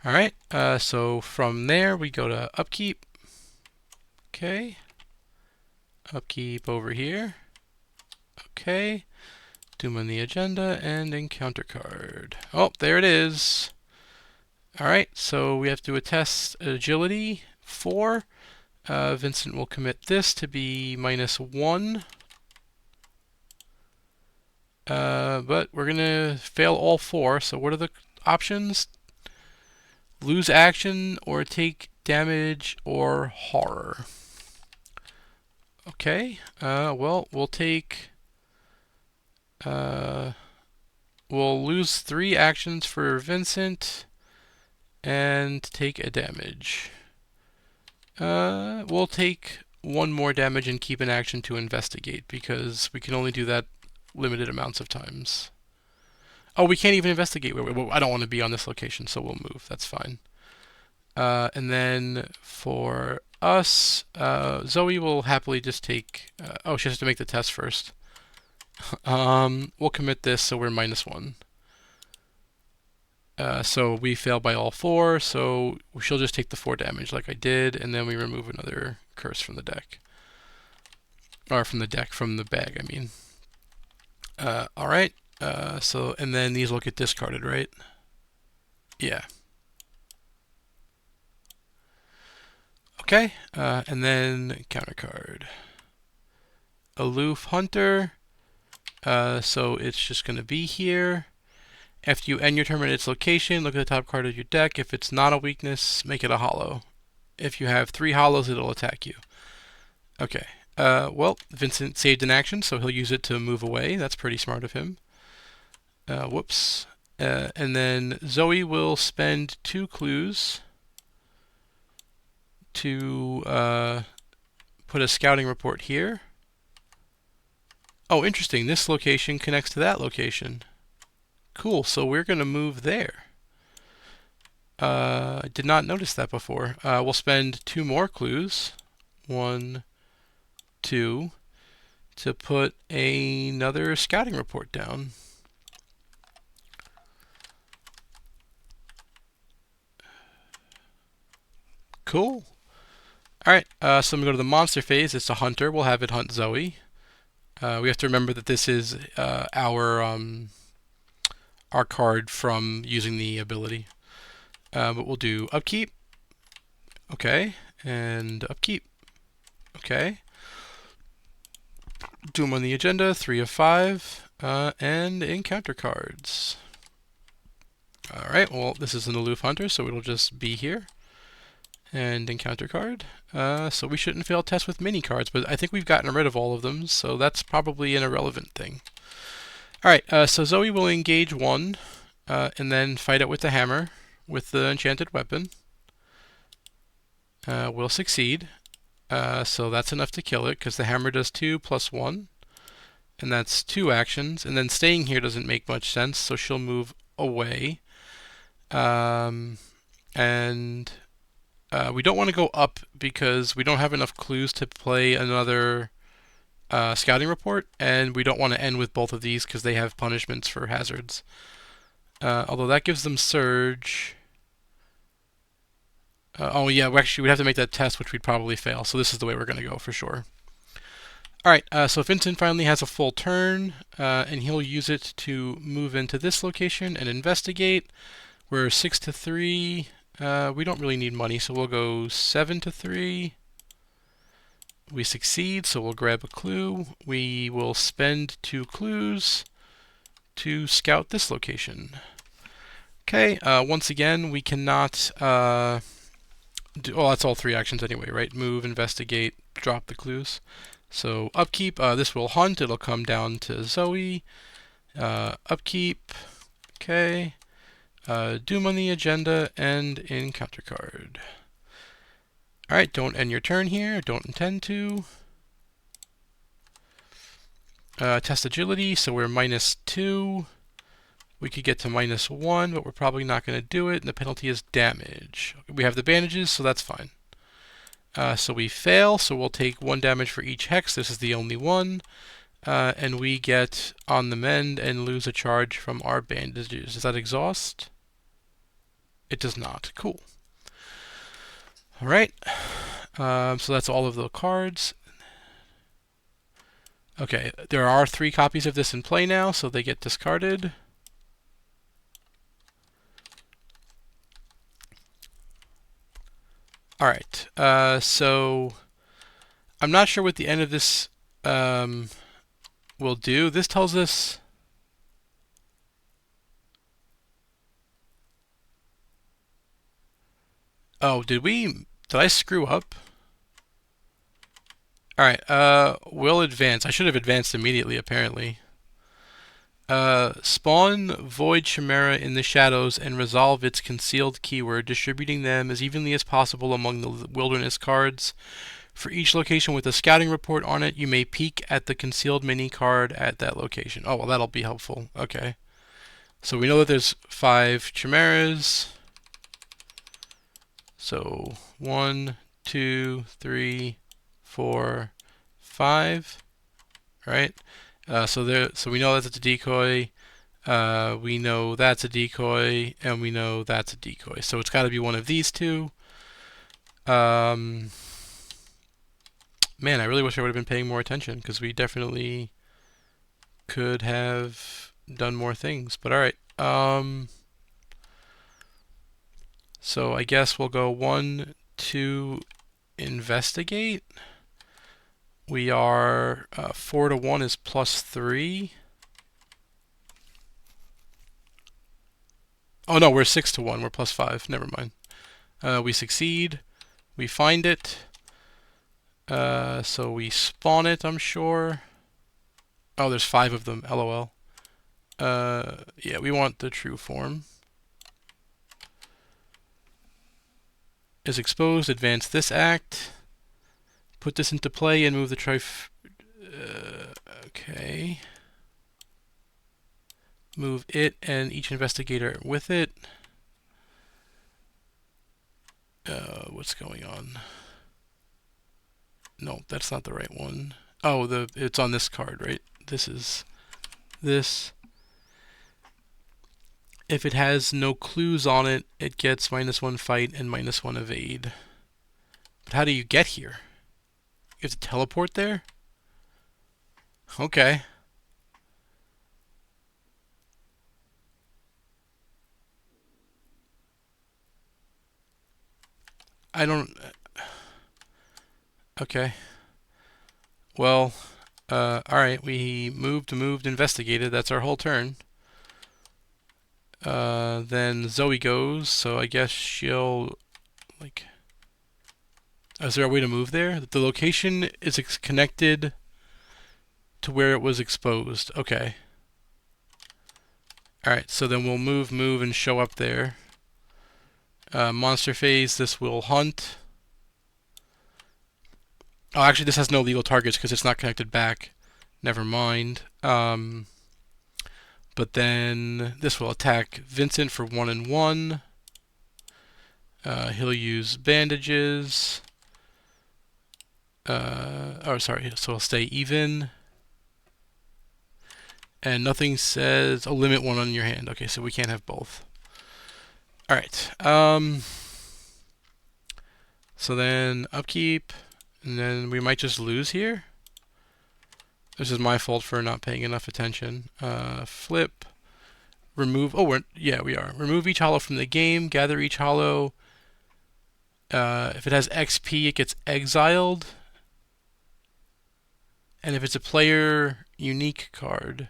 All right, so from there we go to upkeep. Okay. Upkeep over here. Okay. Doom on the agenda and encounter card. Oh, there it is. All right, so we have to do a test agility 4. Vincent will commit this to be -1. But we're going to fail all 4. So what are the options? Lose action or take damage or horror. Okay, well, we'll take... we'll lose 3 actions for Vincent and take a damage. We'll take 1 more damage and keep an action to investigate because we can only do that limited amounts of times. Oh, we can't even investigate. Wait, I don't want to be on this location, so we'll move. That's fine. And then for us, Zoe will happily just take... oh, she has to make the test first. We'll commit this, so we're -1. So we fail by all 4, so she'll just take the 4 damage like I did, and then we remove another curse from the deck. Or from the deck, from the bag, I mean. Alright, so, and then these will get discarded, right? Yeah. Okay, and then counter card. Aloof Hunter, so it's just going to be here. After you end your turn at its location, look at the top card of your deck. If it's not a weakness, make it a hollow. If you have 3 hollows, it'll attack you. Okay. Well, Vincent saved an action, so he'll use it to move away. That's pretty smart of him. Whoops. And then Zoe will spend 2 clues to put a scouting report here. Oh, interesting. This location connects to that location. Cool, so we're going to move there. I did not notice that before. We'll spend 2 more clues. 1, 2, to put another scouting report down. Cool. Alright, so I'm going to go to the monster phase. It's a hunter. We'll have it hunt Zoe. We have to remember that this is our our card from using the ability. But we'll do upkeep. Okay, and upkeep. Okay. Doom on the agenda, 3 of 5, and encounter cards. Alright, well, this is an aloof hunter, so it'll just be here. And encounter card. So we shouldn't fail test with mini cards, but I think we've gotten rid of all of them, so that's probably an irrelevant thing. Alright, so Zoe will engage 1, and then fight it with the hammer, with the enchanted weapon. Will succeed. So that's enough to kill it, because the hammer does 2 plus 1. And that's 2 actions. And then staying here doesn't make much sense, so she'll move away. And we don't want to go up because we don't have enough clues to play another scouting report, and we don't want to end with both of these because they have punishments for hazards. Although that gives them surge. Oh yeah, we'd have to make that test, which we'd probably fail. So this is the way we're going to go for sure. Alright, so Vincent finally has a full turn, and he'll use it to move into this location and investigate. We're 6 to 3. We don't really need money, so we'll go 7 to 3. We succeed, so we'll grab a clue. We will spend 2 clues to scout this location. Okay, once again, we cannot that's all 3 actions anyway, right? Move, investigate, drop the clues. So upkeep, this will hunt, it'll come down to Zoe. Upkeep, okay. Doom on the agenda, and encounter card. Alright, don't end your turn here, don't intend to. Test agility, so we're -2. We could get to -1, but we're probably not going to do it, and the penalty is damage. We have the bandages, so that's fine. So we fail, so we'll take 1 damage for each hex. This is the only one. And we get on the mend and lose a charge from our bandages. Does that exhaust? It does not. Cool. Alright. So that's all of the cards. Okay, there are 3 copies of this in play now, so they get discarded. Alright, so I'm not sure what the end of this will do. This tells us oh, did I screw up? Alright, we'll advance. I should have advanced immediately, apparently. Spawn Void Chimera in the shadows and resolve its concealed keyword, distributing them as evenly as possible among the wilderness cards. For each location with a scouting report on it, you may peek at the concealed mini card at that location. Oh, well, that'll be helpful. Okay. So we know that there's 5 chimeras. So 1, 2, 3, 4, 5. Right? So we know that's a decoy. We know that's a decoy, and we know that's a decoy. So it's got to be one of these 2. Man, I really wish I would have been paying more attention, because we definitely could have done more things. But alright. So I guess we'll go 1, 2, investigate. We are 4 to 1 is +3. Oh no, we're 6 to 1. We're +5. Never mind. We succeed. We find it. So we spawn it, I'm sure. Oh, there's 5 of them. LOL. Yeah, we want the true form. Is exposed. Advance this act. Put this into play and move the okay. Move it and each investigator with it. What's going on? No, that's not the right one. Oh, it's on this card, right? This is this. If it has no clues on it, it gets -1 fight and -1 evade. But how do you get here? You have to teleport there? Okay. I don't. Okay. Well, alright, we moved, investigated. That's our whole turn. Then Zoe goes, so I guess she'll, like... Is there a way to move there? The location is connected to where it was exposed. Okay. Alright, so then we'll move, and show up there. Monster phase, this will hunt. Oh, actually, this has no legal targets because it's not connected back. Never mind. But then this will attack Vincent for 1 and 1. He'll use bandages. Oh, sorry. So he'll stay even. And nothing says a limit 1 on your hand. Okay, so we can't have both. All right. So then upkeep, and then we might just lose here. This is my fault for not paying enough attention. Flip. Remove. Oh, we are. Remove each hollow from the game. Gather each hollow. If it has XP, it gets exiled. And if it's a player unique card,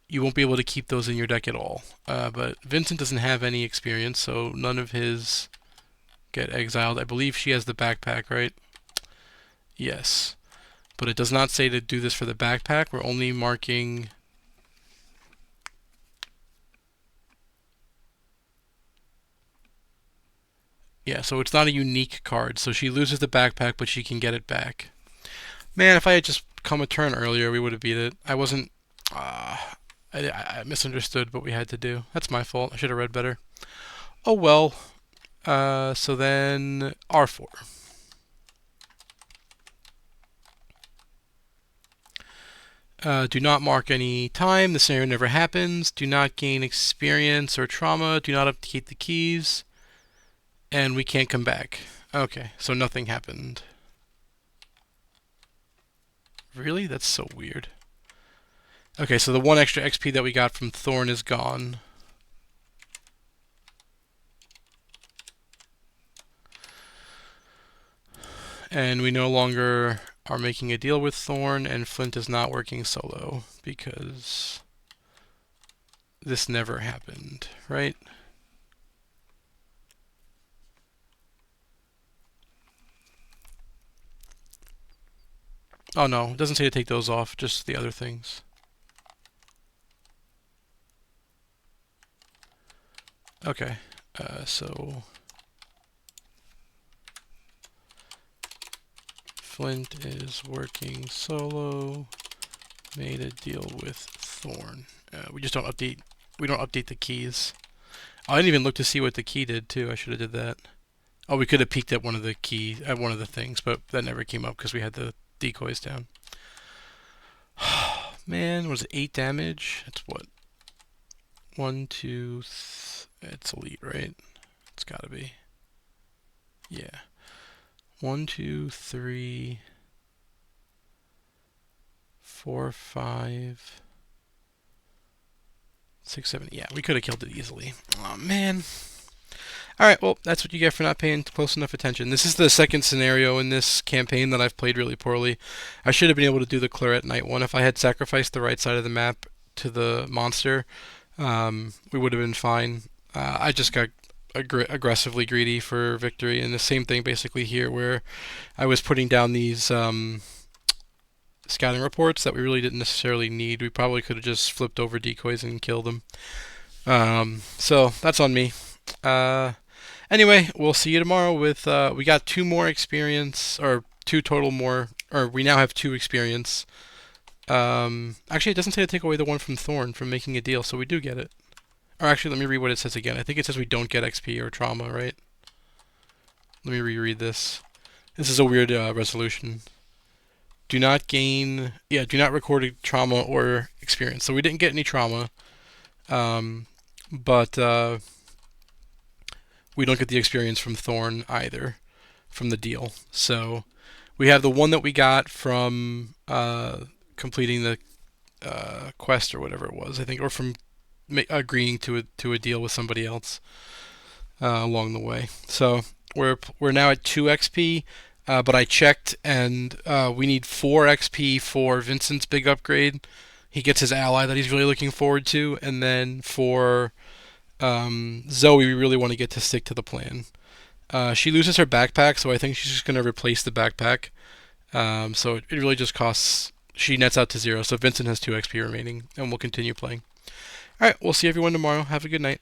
you won't be able to keep those in your deck at all. But Vincent doesn't have any experience, so none of his get exiled. I believe she has the backpack, right? Yes. But it does not say to do this for the backpack. We're only marking... Yeah, so it's not a unique card. So she loses the backpack, but she can get it back. Man, if I had just come a turn earlier, we would have beat it. I wasn't... I misunderstood what we had to do. That's my fault. I should have read better. Oh well. So then R4. Do not mark any time. The scenario never happens. Do not gain experience or trauma. Do not update the keys. And we can't come back. Okay, so nothing happened. Really? That's so weird. Okay, so the 1 extra XP that we got from Thorn is gone. And we no longer are making a deal with Thorn, and Flint is not working solo because this never happened, right? Oh no, it doesn't say to take those off, just the other things. Okay, so Flint is working solo, made a deal with Thorn. We just don't update. We don't update the keys. I didn't even look to see what the key did too. I should have did that. Oh, we could have peeked at one of the one of the things, but that never came up because we had the decoys down. Man, was it 8 damage? That's what? 1, 2. It's elite, right? It's gotta be. Yeah. 1, 2, 3, 4, 5, 6, 7. Yeah, we could have killed it easily. Oh man. Alright, well, that's what you get for not paying close enough attention. This is the second scenario in this campaign that I've played really poorly. I should have been able to do the Claret Knight one. If I had sacrificed the right side of the map to the monster, we would have been fine. I just got aggressively greedy for victory, and the same thing basically here, where I was putting down these scouting reports that we really didn't necessarily need. We probably could have just flipped over decoys and killed them. So that's on me. Anyway, we'll see you tomorrow with, we got 2 more experience, or 2 total more, or we now have 2 experience. Actually, it doesn't say to take away the one from Thorn from making a deal, so we do get it. Or actually, let me read what it says again. I think it says we don't get XP or trauma, right? Let me reread this. This is a weird resolution. Do not gain, yeah, do not record trauma or experience. So we didn't get any trauma, but we don't get the experience from Thorn either, from the deal. So we have the one that we got from completing the quest or whatever it was, I think, or from agreeing to a deal with somebody else. along the way. So we're now at 2 XP, but I checked, and we need 4 XP for Vincent's big upgrade. He gets his ally that he's really looking forward to, and then for Zoe, we really want to get to stick to the plan. She loses her backpack, so I think she's just going to replace the backpack. So it really just costs. She nets out to 0, so Vincent has 2 XP remaining, and we'll continue playing. Alright, we'll see everyone tomorrow. Have a good night.